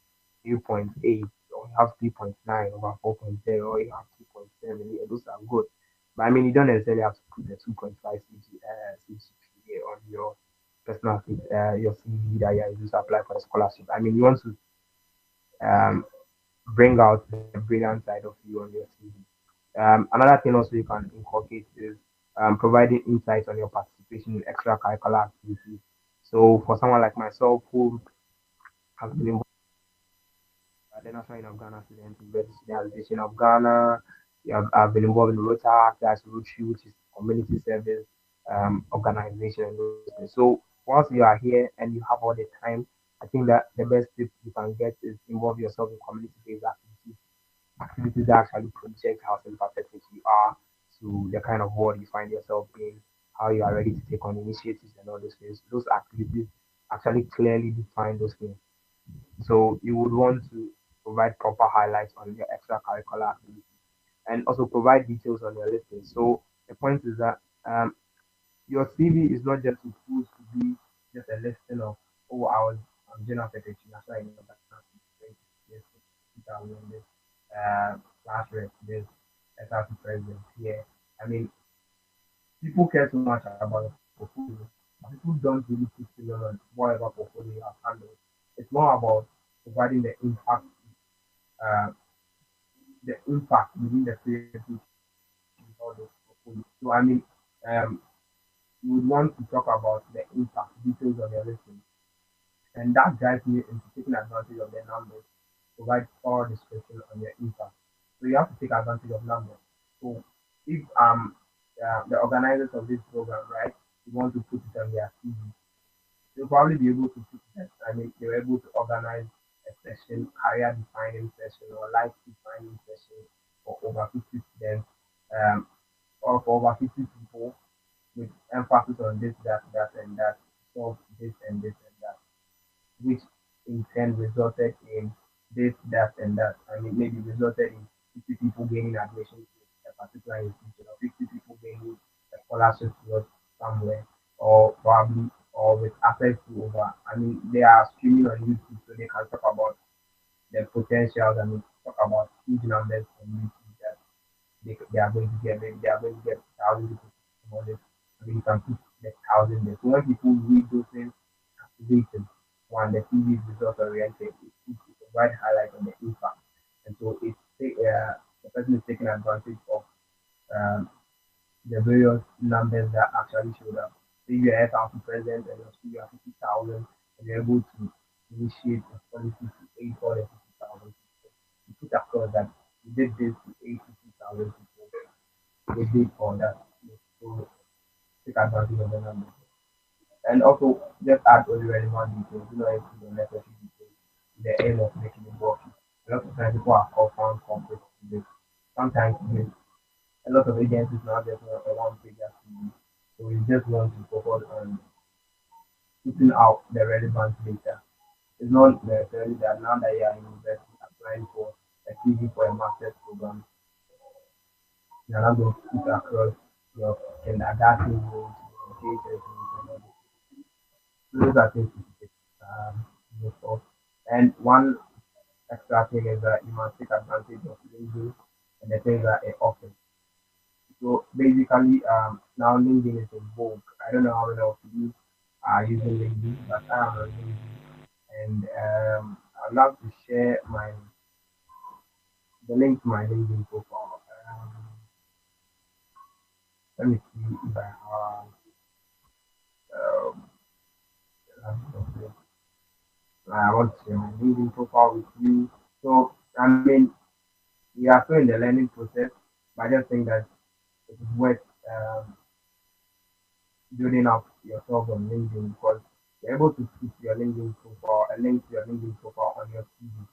Speaker 8: 3.8, or you have 3.9 over 4.0, or you have 2.7. Yeah, those are good. But I mean, you don't necessarily have to put the 2.5 CGPA on your personal your CV that you're using to apply for the scholarship. I mean, you want to um, bring out the brilliant side of you on your CV. Another thing also you can inculcate is providing insights on your participation in extracurricular activities. So for someone like myself who has been involved the National Union of Ghana Student University Student Association of Ghana. I've been involved in Rotaract, that's Rotary, which is community service organization and those things. So once you are here and you have all the time, I think that the best tip you can get is involve yourself in community-based activities, activities that actually project how sympathetic you are to the kind of world you find yourself in, how you are ready to take on initiatives and all those things. Those activities actually clearly define those things. So you would want to provide proper highlights on your extracurricular activities and also provide details on your listing. So the point is that your CV is not just supposed to be just a listing of, oh, I was general secretary, national union of Ghana, this 2000, this class rep, this SRC president here. I mean, people care so much about the portfolio, but people don't really put figures on whatever portfolio you have handled. It's more about providing the impact within the field which you hold the portfolio. So I mean, um, you would want to talk about the impact details of your listing, and that drives me into taking advantage of the numbers, provide all description on your impact. So you have to take advantage of numbers. So if the organizers of this program, right, you want to put it on their CV, they'll probably be able to put that. I mean, they were able to organize a session, career defining session or life defining session for over 50 students, um, or for over 50 people with emphasis on this, that, and that, solve this and this and that, which in turn resulted in this, that, and that. I mean, maybe resulted in 50 people gaining admission to a particular institution, or 50 people gaining a scholarship towards somewhere, or probably, or with access to over. I mean, they are streaming on YouTube, so they can talk about their potentials and talk about huge numbers on YouTube that they are going to get. Maybe they are going to get 1,000 people on it. I mean, you can put the 1,000 there. So when people read those things, activated, one, the TV is result oriented, it provide highlight on the impact. And so the person is taking advantage of um, the various numbers that actually showed up. So if you're SRC president and your studio are 50,000 and you're able to initiate a policy to aid all the 50,000 people, you put across that you did this to aid 50,000 people, they did all that. So take advantage of the numbers. And also just add all the relevant details, do not include unnecessary details with the aim of making it bulky. A lot of times people are called found complex to this. Sometimes a lot of agencies now just want a one page CV. So we just want to focus on putting out the relevant data. It's not necessarily that now that you are in university applying for a CV for a master's program, you're not going to put across your kindergarten rules, your KHS rules, and all this. So those are things to take note of. And one extra thing is that you must take advantage of LinkedIn and the things that it offers. So basically, now LinkedIn is in vogue. I don't know how many of you are using LinkedIn, but I am on LinkedIn, and I'd love to share the link to my LinkedIn profile. Let me see if I have. Um, I want to share my LinkedIn profile with you. So I mean, we are still in the learning process, but I just think that it is worth building up yourself on LinkedIn because you're able to put your LinkedIn profile, a link to your LinkedIn profile on your CV.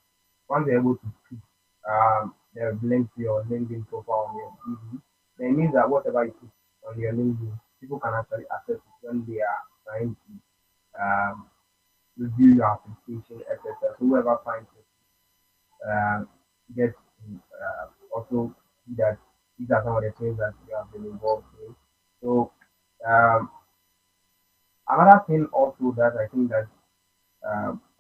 Speaker 8: Once you're able to put the link to your LinkedIn profile on your CV, then it means that whatever you put on your LinkedIn, people can actually access it when they are trying to review your application, etc. So whoever finds it gets to also see that these are some of the things that you have been involved in. So um, another thing also that I think that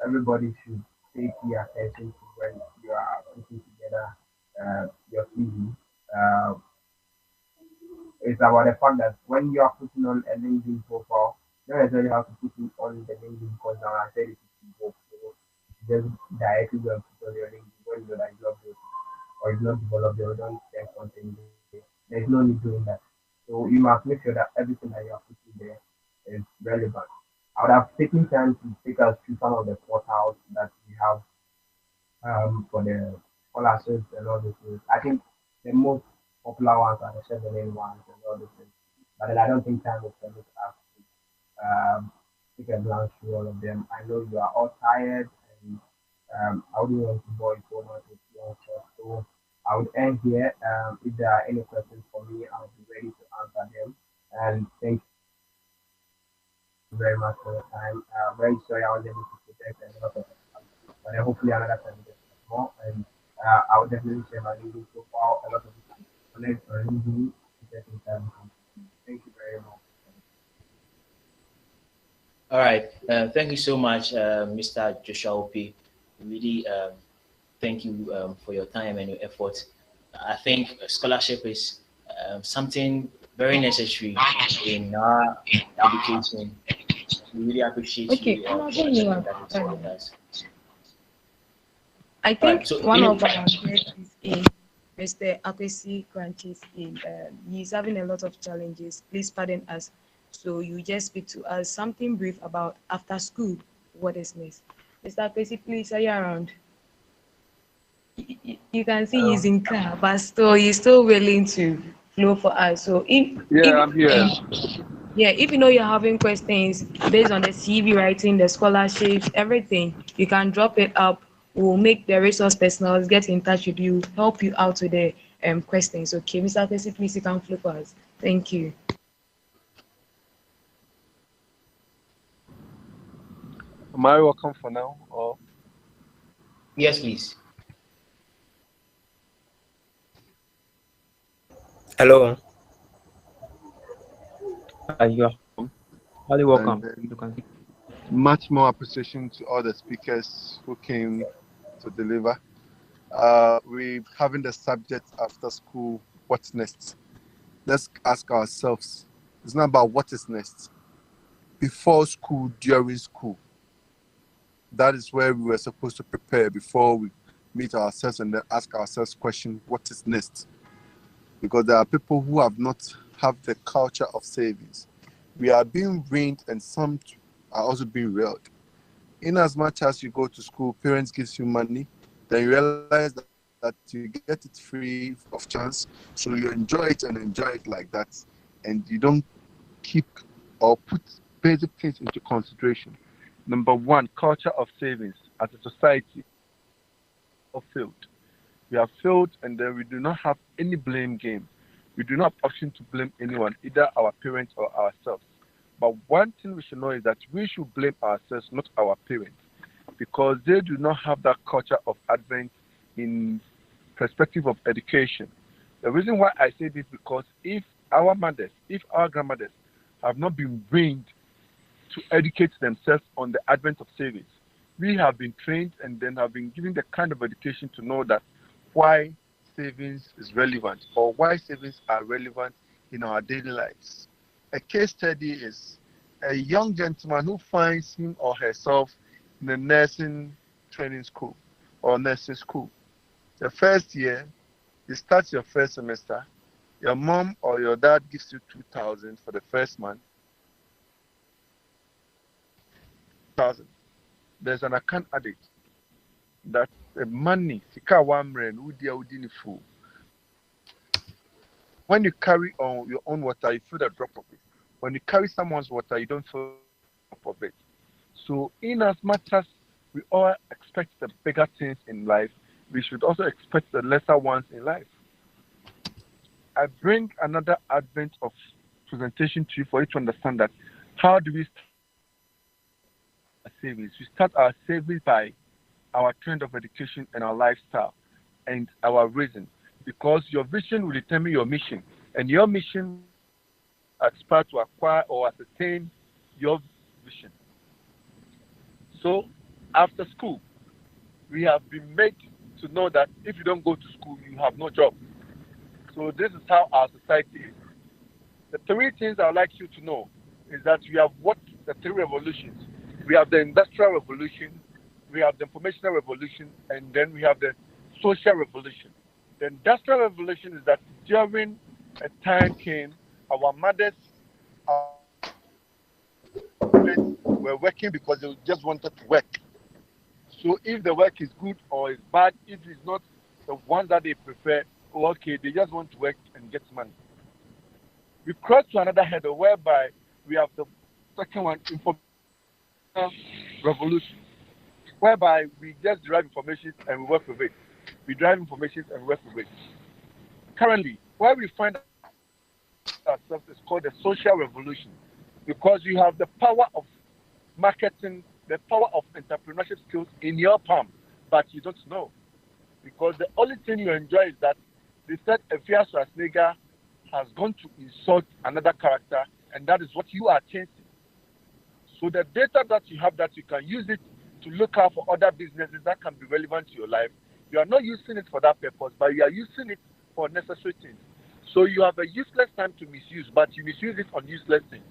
Speaker 8: everybody should pay key attention to when you are putting together your CV. Uh, it's about the fact that when you are putting on a LinkedIn profile, you don't necessarily have to put it on the LinkedIn because now I said it is both. So you just directly go and put on your LinkedIn when you like job or you not develop your own content there. There's no need doing that. So you must make sure that everything that you are putting there is relevant. I would have taken time to take us through some of the portals that we have for the scholarships and all these things. I think the most popular ones are the 7 ones and all these things. But then I don't think time will permit us to take a glance through all of them. I know you are all tired and I wouldn't want to bore you so much with your answers. So I would end here. If there are any questions for me, I'll be ready to answer them. And thank you very much for your time. Very sorry I was able to protect a lot of but then hopefully another time we get more. And I will definitely share my LinkedIn profile. A lot of people connect on LinkedIn. Thank you very much.
Speaker 3: All right. Thank you so much, Mr. Joshua Opi. Really, thank you for your time and your effort. I think scholarship is something very necessary in our education. We really appreciate
Speaker 4: Okay,
Speaker 3: you
Speaker 4: I'm not
Speaker 3: for
Speaker 4: going
Speaker 3: sharing that
Speaker 4: to
Speaker 3: with us.
Speaker 4: I
Speaker 3: All right.
Speaker 4: think
Speaker 3: So,
Speaker 4: one
Speaker 3: any
Speaker 4: of our guests is in Mr. Akwesi Kranchis in. He's having a lot of challenges. Please pardon us. So you just speak to us something brief about after school. What is next? Mr. Akwesi, please, are you around? You can see he's in car, but still he's still willing to flow for us. So
Speaker 11: Yeah,
Speaker 4: if
Speaker 11: I'm here.
Speaker 4: yeah, if you know you're having questions based on the CV writing, the scholarships, everything, you can drop it up. We'll make the resource personnel get in touch with you, help you out with the questions. Okay, Mr. Kwesi, please you can flow for us. Thank you.
Speaker 11: Am I welcome for now? Or
Speaker 3: yes, please.
Speaker 12: Hello. You are highly
Speaker 11: and
Speaker 12: welcome.
Speaker 11: then
Speaker 12: You can speak.
Speaker 11: much more appreciation to all the speakers who came to deliver. We're having the subject after school. What's next? Let's ask ourselves. It's not about what is next. Before school, during school. That is where we were supposed to prepare before we meet ourselves and then ask ourselves question, what is next? Because there are people who have not have the culture of savings. We are being rained and some are also being railed. In as much as you go to school, parents gives you money, then you realize that you get it free of chance, so you enjoy it and enjoy it like that, and you don't keep or put basic things into consideration. Number one, culture of savings as a society have failed. We have failed, and then we do not have any blame game. We do not have option to blame anyone, either our parents or ourselves. But one thing we should know is that we should blame ourselves, not our parents, because they do not have that culture of advent in perspective of education. The reason why I say this because if our mothers, if our grandmothers have not been trained to educate themselves on the advent of savings, we have been trained and then have been given the kind of education to know that why savings is relevant or why savings are relevant in our daily lives. A case study is a young gentleman who finds him or herself in a nursing training school or nursing school. The first year, you start your first semester, your mom or your dad gives you 2,000 for the first month. 1,000. There's an account addict that the money, sika wamren, udi full. When you carry on your own water, you feel the drop of it. When you carry someone's water, you don't feel the drop of it. So, in as much as we all expect the bigger things in life, we should also expect the lesser ones in life. I bring another advent of presentation to you for you to understand that how do we start our savings? We start our savings by our trend of education and our lifestyle and our reason. Because your vision will determine your mission. And your mission aspire to acquire or ascertain your vision. So, after school, we have been made to know that if you don't go to school, you have no job. So, this is how our society is. The three things I would like you to know is that we have what the three revolutions. We have the industrial revolution, we have the informational revolution, and then we have the social revolution. The industrial revolution is that during a time came, our mothers were working because they just wanted to work. So if the work is good or is bad, if it's not the one that they prefer, okay, they just want to work and get money. We cross to another header whereby we have the second one, information revolution, whereby we just derive information and we work with it. We derive information and we work with it. Currently, where we find ourselves is called the social revolution, because you have the power of marketing, the power of entrepreneurship skills in your palm, but you don't know. Because the only thing you enjoy is that they said Efia Schwarzenegger has gone to insult another character, and that is what you are chasing.
Speaker 13: So the data that you have, that you can use it to look out for other businesses that can be relevant to your life, you are not using it for that purpose, but you are using it for necessary things. So you have a useless time to misuse, but you misuse it on useless things.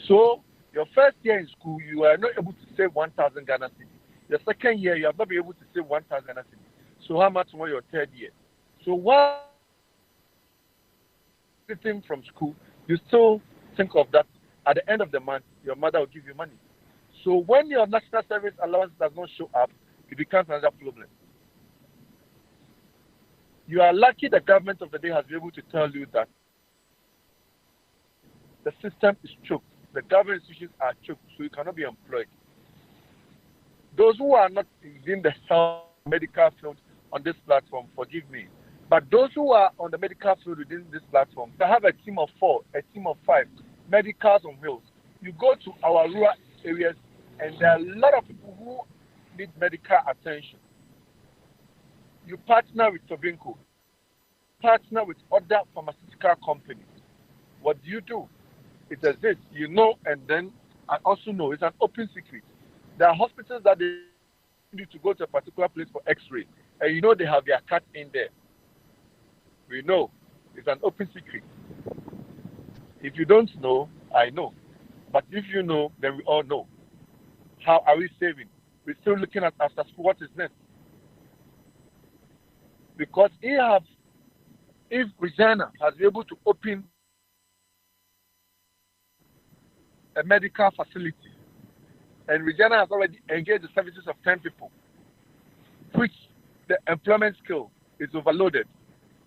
Speaker 13: So your first year in school, you are not able to save 1,000 Ghana cedis. Your second year, you have not been able to save 1,000 Ghana cedis. So how much more your third year? So while sitting from school, you still think of that at the end of the month, your mother will give you money. So when your national service allowance does not show up, it becomes another problem. You are lucky the government of the day has been able to tell you that the system is choked. The government institutions are choked, so you cannot be employed. Those who are not within the health medical field on this platform, forgive me. But those who are on the medical field within this platform, they have a team of 4, a team of 5, medicals on wheels. You go to our rural areas, and there are a lot of people who need medical attention. You partner with Tobinco, partner with other pharmaceutical companies. What do? It exists, you know, and then I also know it's an open secret. There are hospitals that they need to go to a particular place for X-ray, and you know they have their cat in there. We know it's an open secret. If you don't know, I know. But if you know, then we all know. How are we saving? We're still looking at after school. What is next? Because if Regina has been able to open a medical facility, and Regina has already engaged the services of 10 people, which the employment skill is overloaded.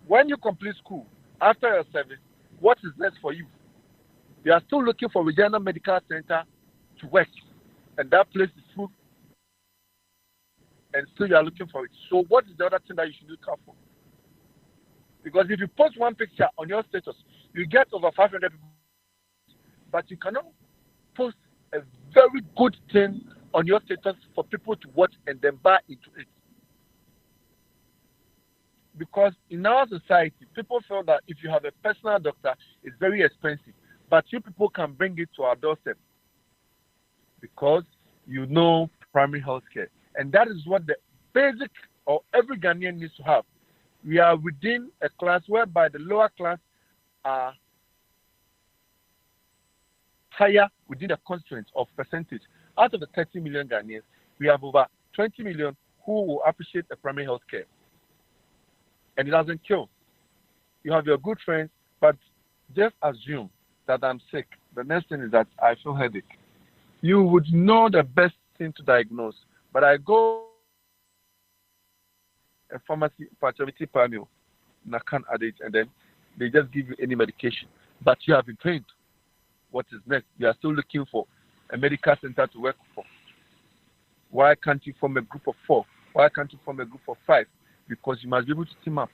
Speaker 13: When you complete school, after your service, what is next for you? They are still looking for Regina Medical Center to work, and that place is full, and still you are looking for it. So what is the other thing that you should look out for? Because if you post one picture on your status, you get over 500 people, but you cannot post a very good thing on your status for people to watch and then buy into it. Because in our society, people feel that if you have a personal doctor, it's very expensive. But you people can bring it to our doorstep because you know primary health care. And that is what the basic or every Ghanaian needs to have. We are within a class whereby the lower class are higher within the constraints of percentage. Out of the 30 million Ghanaians, we have over 20 million who will appreciate a primary health care. And it doesn't kill. You have your good friends, but just assume that I'm sick. The next thing is that I feel headache. You would know the best thing to diagnose, but I go a pharmacy fertility panel, Nakan Adage, and then they just give you any medication. But you have been trained. What is next? You are still looking for a medical center to work for. Why can't you form a group of 4? Why can't you form a group of 5? Because you must be able to team up.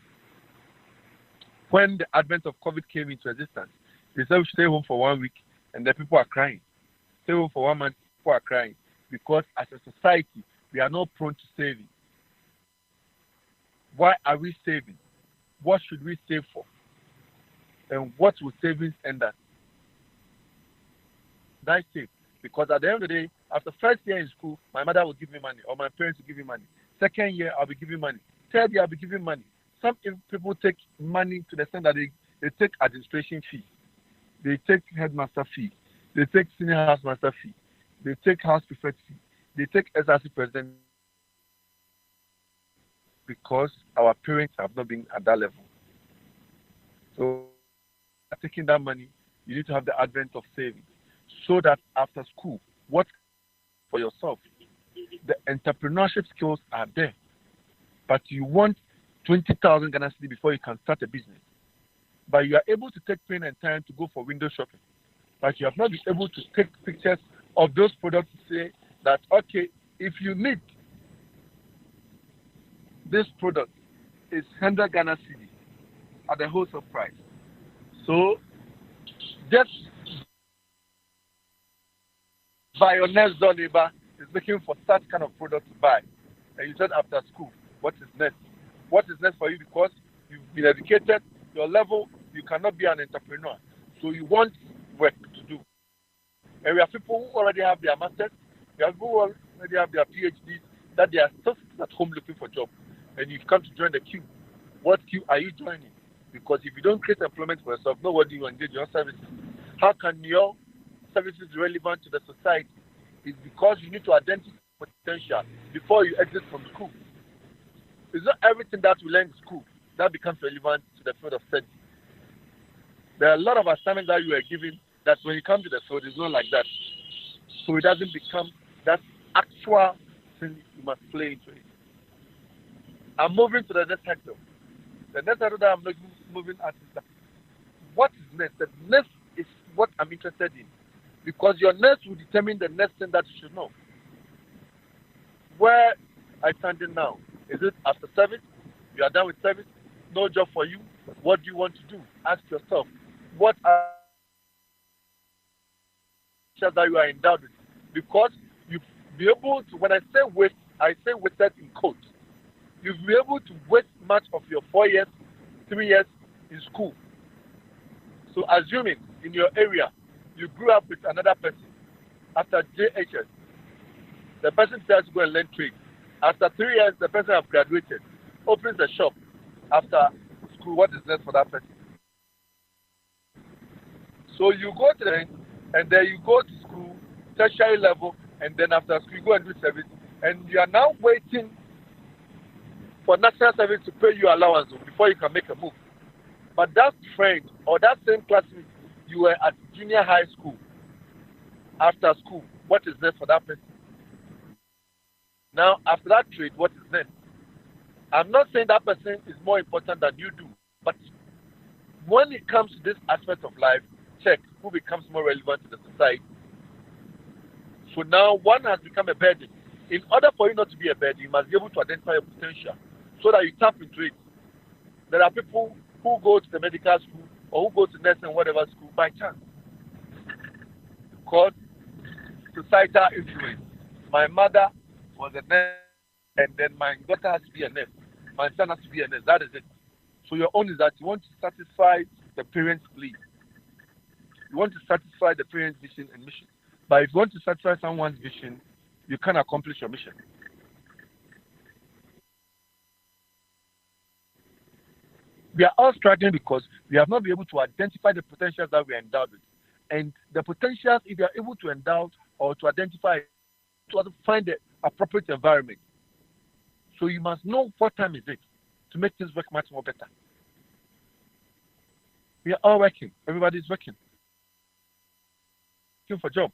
Speaker 13: When the advent of COVID came into existence, they said we should stay home for 1 week, and the people are crying. Stay home for 1 month, people are crying. Because as a society, we are not prone to saving. Why are we saving? What should we save for? And what will savings end at? That's it. Because at the end of the day, after first year in school, my mother will give me money, or my parents will give me money. Second year, I'll be giving money. Third year, I'll be giving money. Some people take money to the extent that they take administration fee. They take headmaster fee. They take senior housemaster fee. They take house prefect fee. They take SRC president because our parents have not been at that level. So, taking that money, you need to have the advent of savings so that after school, what for yourself? The entrepreneurship skills are there, but you want 20,000 Ghana cedis before you can start a business. But you are able to take pain and time to go for window shopping, but you have not been able to take pictures of those products to say that, okay, if you need this product, is 100 Ghana cedis at the wholesale price. So just by your next door neighbor is looking for such kind of product to buy. And you said after school, what is next? What is next for you? Because you've been educated, your level, you cannot be an entrepreneur. So you want work to do. And we have people who already have their masters, we have people who already have their PhDs, that they are still sitting at home looking for a job. And you've come to join the queue. What queue are you joining? Because if you don't create employment for yourself, nobody will engage your services. How can your services be relevant to the society? It's because you need to identify potential before you exit from school. It's not everything that we learn in school that becomes relevant to the field of study. There are a lot of assignments that you are given that when you come to the field, it's not like that. So it doesn't become that actual thing you must play into it. I'm moving to the next sector. The next sector that I'm moving at is that what is next? The next is what I'm interested in. Because your next will determine the next thing that you should know. Where I stand in now? Is it after service? You are done with service? No job for you? What do you want to do? Ask yourself, what are that you are endowed with? Because you'll be able to, when I say waste wasted in quotes. You'll be able to waste much of your 4 years, 3 years in school. So assuming in your area, you grew up with another person after JHS, the person decides to go and learn trade. After 3 years, the person has graduated, opens a shop after school. What is next for that person? So you go to the and then you go to school, tertiary level, and then after school you go and do service, and you are now waiting for national service to pay you allowance before you can make a move. But that friend or that same classmate you were at junior high school, after school, what is next for that person? Now, after that trade, what is next? I'm not saying that person is more important than you do, but when it comes to this aspect of life, check who becomes more relevant to the society. So now one has become a burden. In order for you not to be a burden, you must be able to identify your potential so that you tap into it. There are people who go to the medical school or who go to nursing whatever school by chance. Because societal influence. My mother was a nurse, and then my daughter has to be a nurse. My son has to be a nurse. That is it. So your own is that you want to satisfy the parents' need. You want to satisfy the parents' vision and mission. But if you want to satisfy someone's vision, you can't accomplish your mission. We are all struggling because we have not been able to identify the potentials that we are endowed with. And the potentials, if you are able to endow or to identify, to find the appropriate environment. So you must know what time is it to make things work much more better. We are all working. Everybody is working. Looking for a job.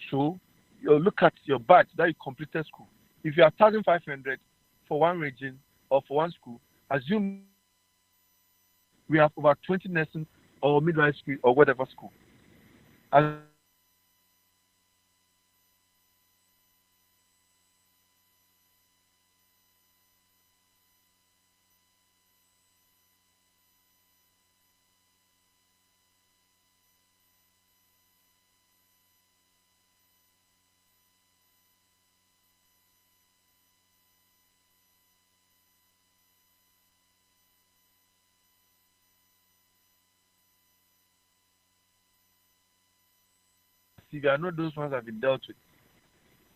Speaker 13: So you look at your batch that you completed school. If you are 1,500 for one region or for one school, assume we have over 20 nursing or midwifery or whatever school. If you are not those ones that have been dealt with,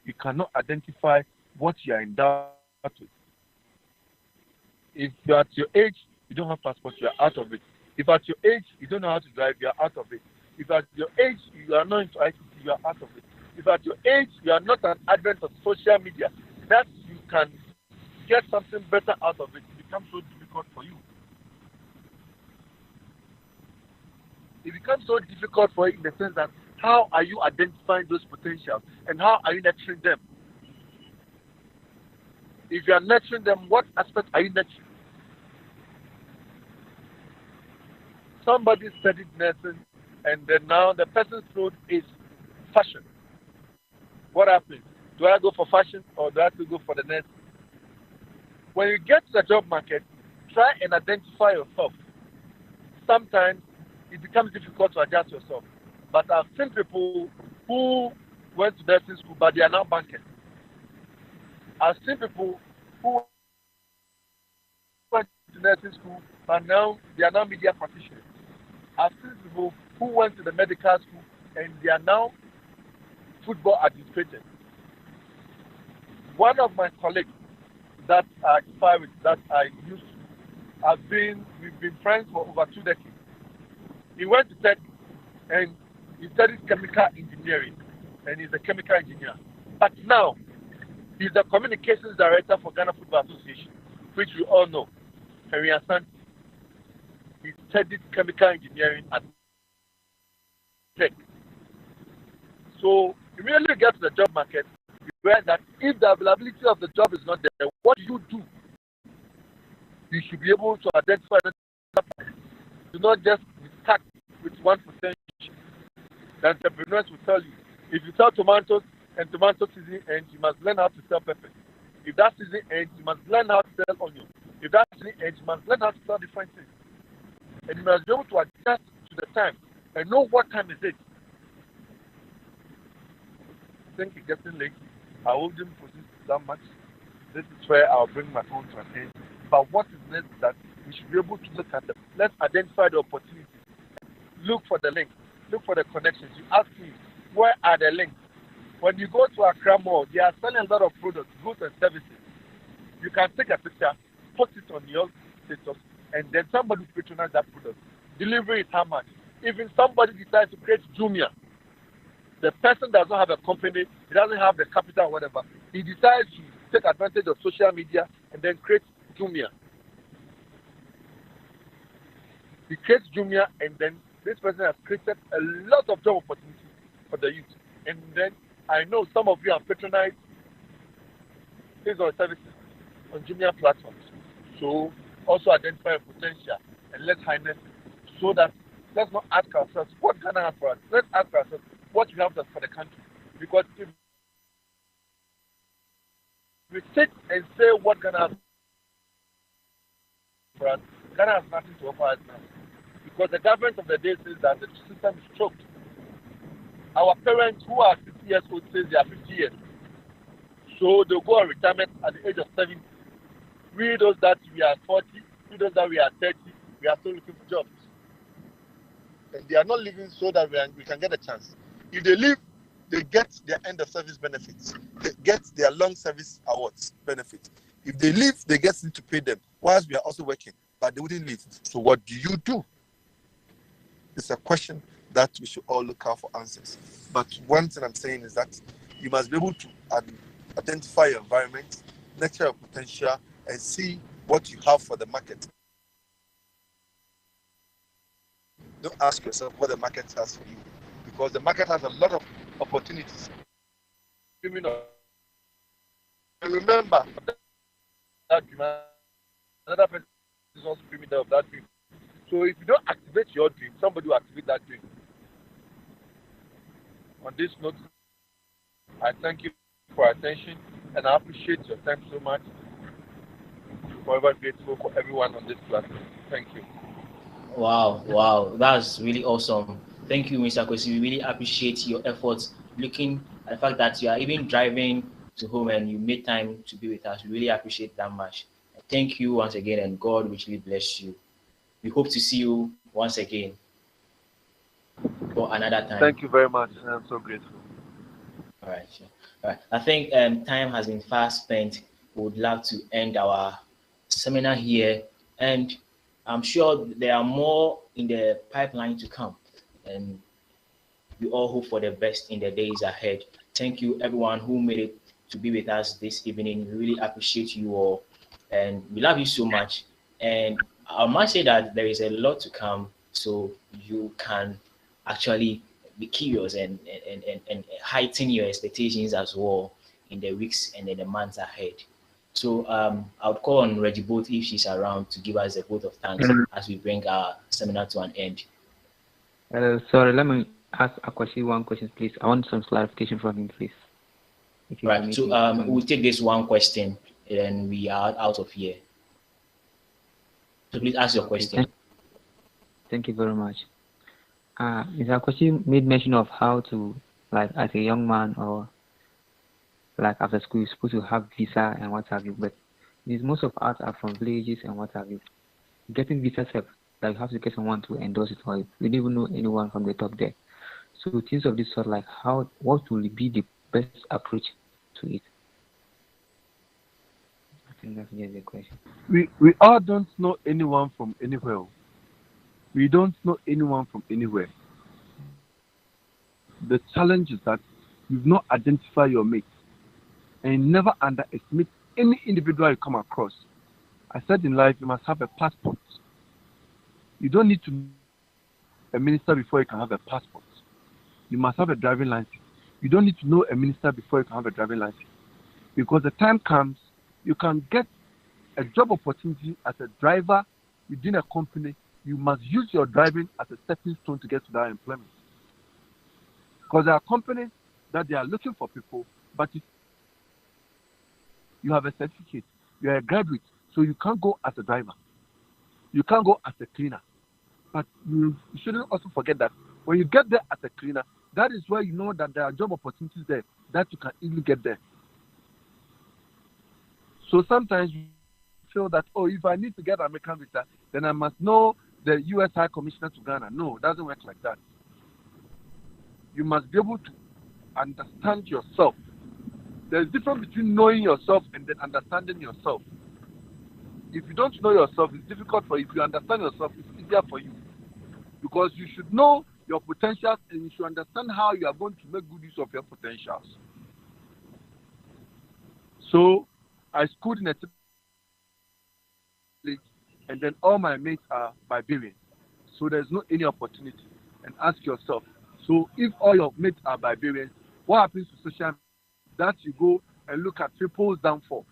Speaker 13: you cannot identify what you are endowed with. If you are at your age, you don't have passport, you are out of it. If at your age, you don't know how to drive, you are out of it. If at your age, you are not into ICT, you are out of it. If at your age, you are not an advent of social media, that you can get something better out of it, it becomes so difficult for you. It becomes so difficult for you in the sense that how are you identifying those potentials and how are you nurturing them? If you are nurturing them, what aspect are you nurturing? Somebody studied nursing and then now the person's field is fashion. What happens? Do I go for fashion or do I have to go for the nursing? When you get to the job market, try and identify yourself. Sometimes it becomes difficult to adjust yourself. But I've seen people who went to nursing school, but they are now bankers. I've seen people who went to nursing school, but now they are now media practitioners. I've seen people who went to the medical school, and they are now football administrators. One of my colleagues that I spy with, that I used to, we've been friends for over 2 decades. He went to Tech and he studied chemical engineering, and he's a chemical engineer. But now, he's the communications director for Ghana Football Association, which we all know, Henry Asante. He studied chemical engineering at Tech. So immediately you get to the job market, you realize that if the availability of the job is not there, what do? You should be able to identify the do not just be stuck with 1%. The entrepreneurs will tell you, if you sell tomatoes and tomato season ends, you must learn how to sell pepper. If that season ends, you must learn how to sell onion. If that season ends, you must learn how to sell different things. And you must be able to adjust to the time and know what time is it. I think it's getting late. I wouldn't proceed that much. This is where I'll bring my phone to an end. But what is next that we should be able to look at them. Let's identify the opportunities. Look for the links. Look for the connections. You ask me, where are the links? When you go to Accra Mall, they are selling a lot of products, goods and services. You can take a picture, post it on your status, and then somebody will patronize that product. Delivery is how much? Even somebody decides to create Jumia. The person does not have a company, he doesn't have the capital or whatever. He decides to take advantage of social media and then create Jumia. He creates Jumia, and then this person has created a lot of job opportunities for the youth. And then I know some of you have patronized his or services on Jumia platforms. So also identify a potential and let's harness it, so that let's not ask ourselves what Ghana has for us. Let's ask ourselves what we have for the country. Because if we sit and say what Ghana has for us, Ghana has nothing to offer us now. Because the government of the day says that the system is choked. Our parents who are 50 years old say they are 50 years. So they'll go on retirement at the age of 70. We those that we are 40, we those that we are 30, we are still looking for jobs. And they are not living so that we can get a chance. If they leave, they get their end of service benefits. They get their long service awards benefit. If they leave, they get to pay them, whilst we are also working, but they wouldn't leave. So what do you do? It's a question that we should all look out for answers. But one thing I'm saying is that you must be able to identify your environment, nurture your potential, and see what you have for the market. Don't ask yourself what the market has for you, because the market has a lot of opportunities. And remember, that dream, another person is also dreaming of that dream. So if you don't activate your dream, somebody will activate that dream. On this note, I thank you for your attention, and I appreciate your time so much. Forever grateful for everyone on this platform. Thank you.
Speaker 3: Wow, that's really awesome. Thank you, Mr. Kwesi. We really appreciate your efforts, looking at the fact that you are even driving to home and you made time to be with us. We really appreciate that much. Thank you once again, and God richly bless you. We hope to see you once again for another time.
Speaker 13: Thank you very much. I'm so grateful.
Speaker 3: All right, sure. All right. I think time has been fast spent. We would love to end our seminar here, and I'm sure there are more in the pipeline to come, and we all hope for the best in the days ahead. Thank you, everyone who made it to be with us this evening. We really appreciate you all, and we love you so much. And I must say that there is a lot to come, so you can actually be curious and heighten your expectations as well in the weeks and in the months ahead. So I would call on Reggie Bolt if she's around to give us a vote of thanks as we bring our seminar to an end.
Speaker 12: Sorry, let me ask one question, please. I want some clarification from him, please.
Speaker 3: Right, so we'll take this one question and we are out of here. So please ask your question.
Speaker 12: Thank you very much. Mr. Akwasi made mention of how to, like, as a young man or like after school, you're supposed to have visa and what have you, but most of us are from villages and what have you. Getting visa help, like you have to get someone to endorse it, or we don't even know anyone from the top there. So things of this sort, like what will be the best approach to it? I think that's just the question.
Speaker 13: We all don't know anyone from anywhere. We don't know anyone from anywhere. The challenge is that you've not identified your mate and never underestimate any individual you come across. I said in life you must have a passport. You don't need to be a minister before you can have a passport. You must have a driving license. You don't need to know a minister before you can have a driving license. Because the time comes, you can get a job opportunity as a driver within a company. You must use your driving as a stepping stone to get to that employment. Because there are companies that they are looking for people, but if you have a certificate, you are a graduate, so you can't go as a driver. You can't go as a cleaner. But you shouldn't also forget that when you get there as a cleaner, that is where you know that there are job opportunities there that you can easily get there. So sometimes you feel that, oh, if I need to get American visa, then I must know the U.S. High Commissioner to Ghana. No, it doesn't work like that. You must be able to understand yourself. There's a difference between knowing yourself and then understanding yourself. If you don't know yourself, it's difficult for you. If you understand yourself, it's easier for you. Because you should know your potentials and you should understand how you are going to make good use of your potentials. So, I schooled in a village, and then all my mates are Barbarians. So there's no any opportunity. And ask yourself, so if all your mates are Barbarians, what happens to social media? That you go and look at people's downfall.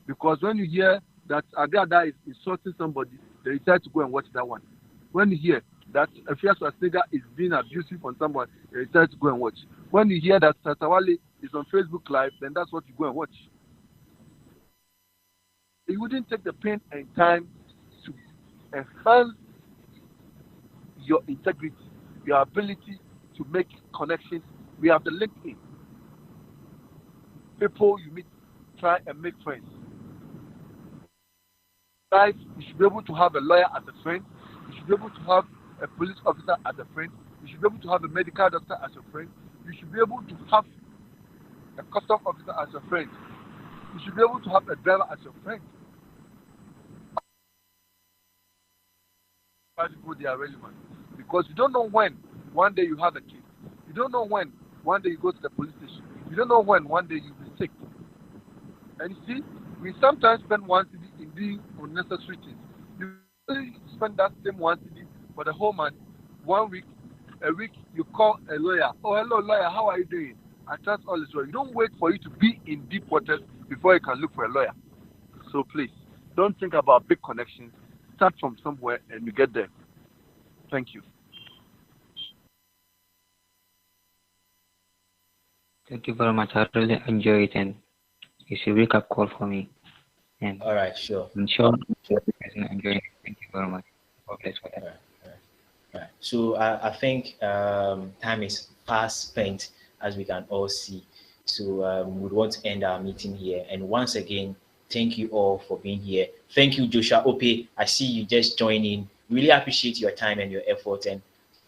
Speaker 13: Because when you hear that Agada is insulting somebody, they decide to go and watch that one. When you hear that Afia Swastika is being abusive on someone, they decide to go and watch. When you hear that Satawale is on Facebook Live, then that's what you go and watch. You wouldn't take the pain and time to enhance your integrity, your ability to make connections. We have the LinkedIn. People you meet, try and make friends. Life, you should be able to have a lawyer as a friend. You should be able to have a police officer as a friend. You should be able to have a medical doctor as a friend. You should be able to have a custom officer as a friend. You should be able to have a driver as your friend. People, they are relevant. Because you don't know when one day you have a kid. You don't know when one day you go to the police station. You don't know when one day you'll be sick. And you see, we sometimes spend one city in doing unnecessary things. You really spend that same one city for the whole month, 1 week, a week, you call a lawyer. Oh, hello, lawyer, how are you doing? I trust all is well. You don't wait for you to be in deep waters before you can look for a lawyer. So please, don't think about big connections. Start from somewhere and you get there. Thank you.
Speaker 12: Thank you very much. I really enjoy it, and it's a wake up call for me. And
Speaker 3: All right, sure.
Speaker 12: I'm sure you guys will enjoy it. Thank you very much. God bless for that.
Speaker 3: Right. So I think time is fast spent, as we can all see. So we would want to end our meeting here. And once again, thank you all for being here. Thank you, Joshua Ope. I see you just joining. Really appreciate your time and your effort. And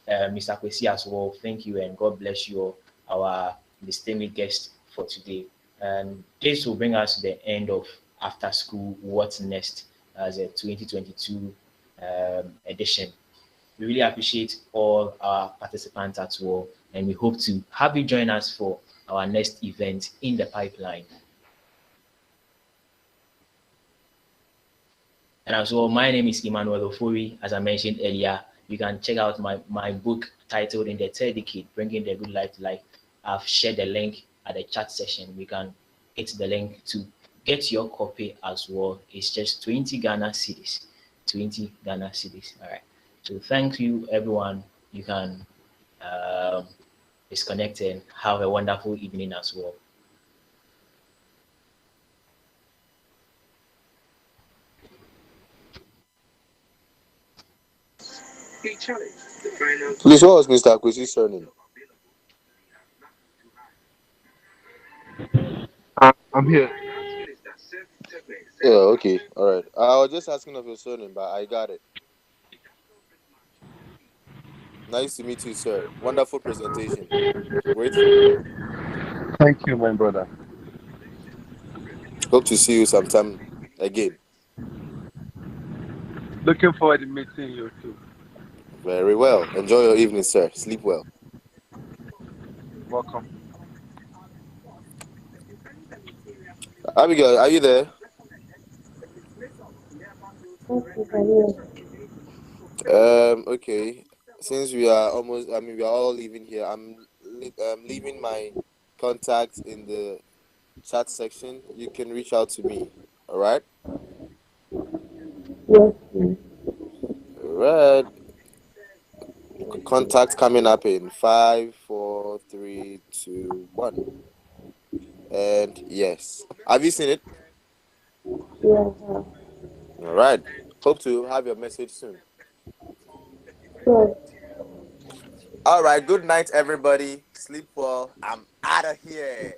Speaker 3: Mr. Kwesi as well. Thank you and God bless you all, our distinguished guest for today. And this will bring us to the end of After School What's Next as a 2022 edition. We really appreciate all our participants as well, and we hope to have you join us for our next event in the pipeline. And as well, my name is Emmanuel Ofori. As I mentioned earlier, you can check out my book titled In the Third Decade, Bringing the Good Life to Life. I've shared the link at the chat session. We can hit the link to get your copy as well. It's just 20 Ghana cedis. 20 Ghana cedis. All right. So thank you, everyone. You can disconnect and have a wonderful evening as well.
Speaker 10: Please, what was Mr. Akwesi's surname?
Speaker 13: I'm here.
Speaker 10: Yeah, okay, all right. I was just asking of your surname, but I got it. Nice to meet you, sir. Wonderful presentation. Grateful.
Speaker 11: Thank you, my brother.
Speaker 10: Hope to see you sometime again.
Speaker 11: Looking forward to meeting you too.
Speaker 10: Very well. Enjoy your evening, sir. Sleep well.
Speaker 11: Welcome.
Speaker 10: Abigail, are you there? Okay. Since we are almost, we are all leaving here. I'm leaving my contacts in the chat section. You can reach out to me. All right.
Speaker 6: Yes, please.
Speaker 10: All right. Contact coming up in 5, 4, 3, 2, 1. And yes, have you seen it?
Speaker 6: Yes,
Speaker 10: All right. Hope to have your message soon.
Speaker 6: sure.
Speaker 10: All right. Good night, everybody. Sleep well. I'm out of here.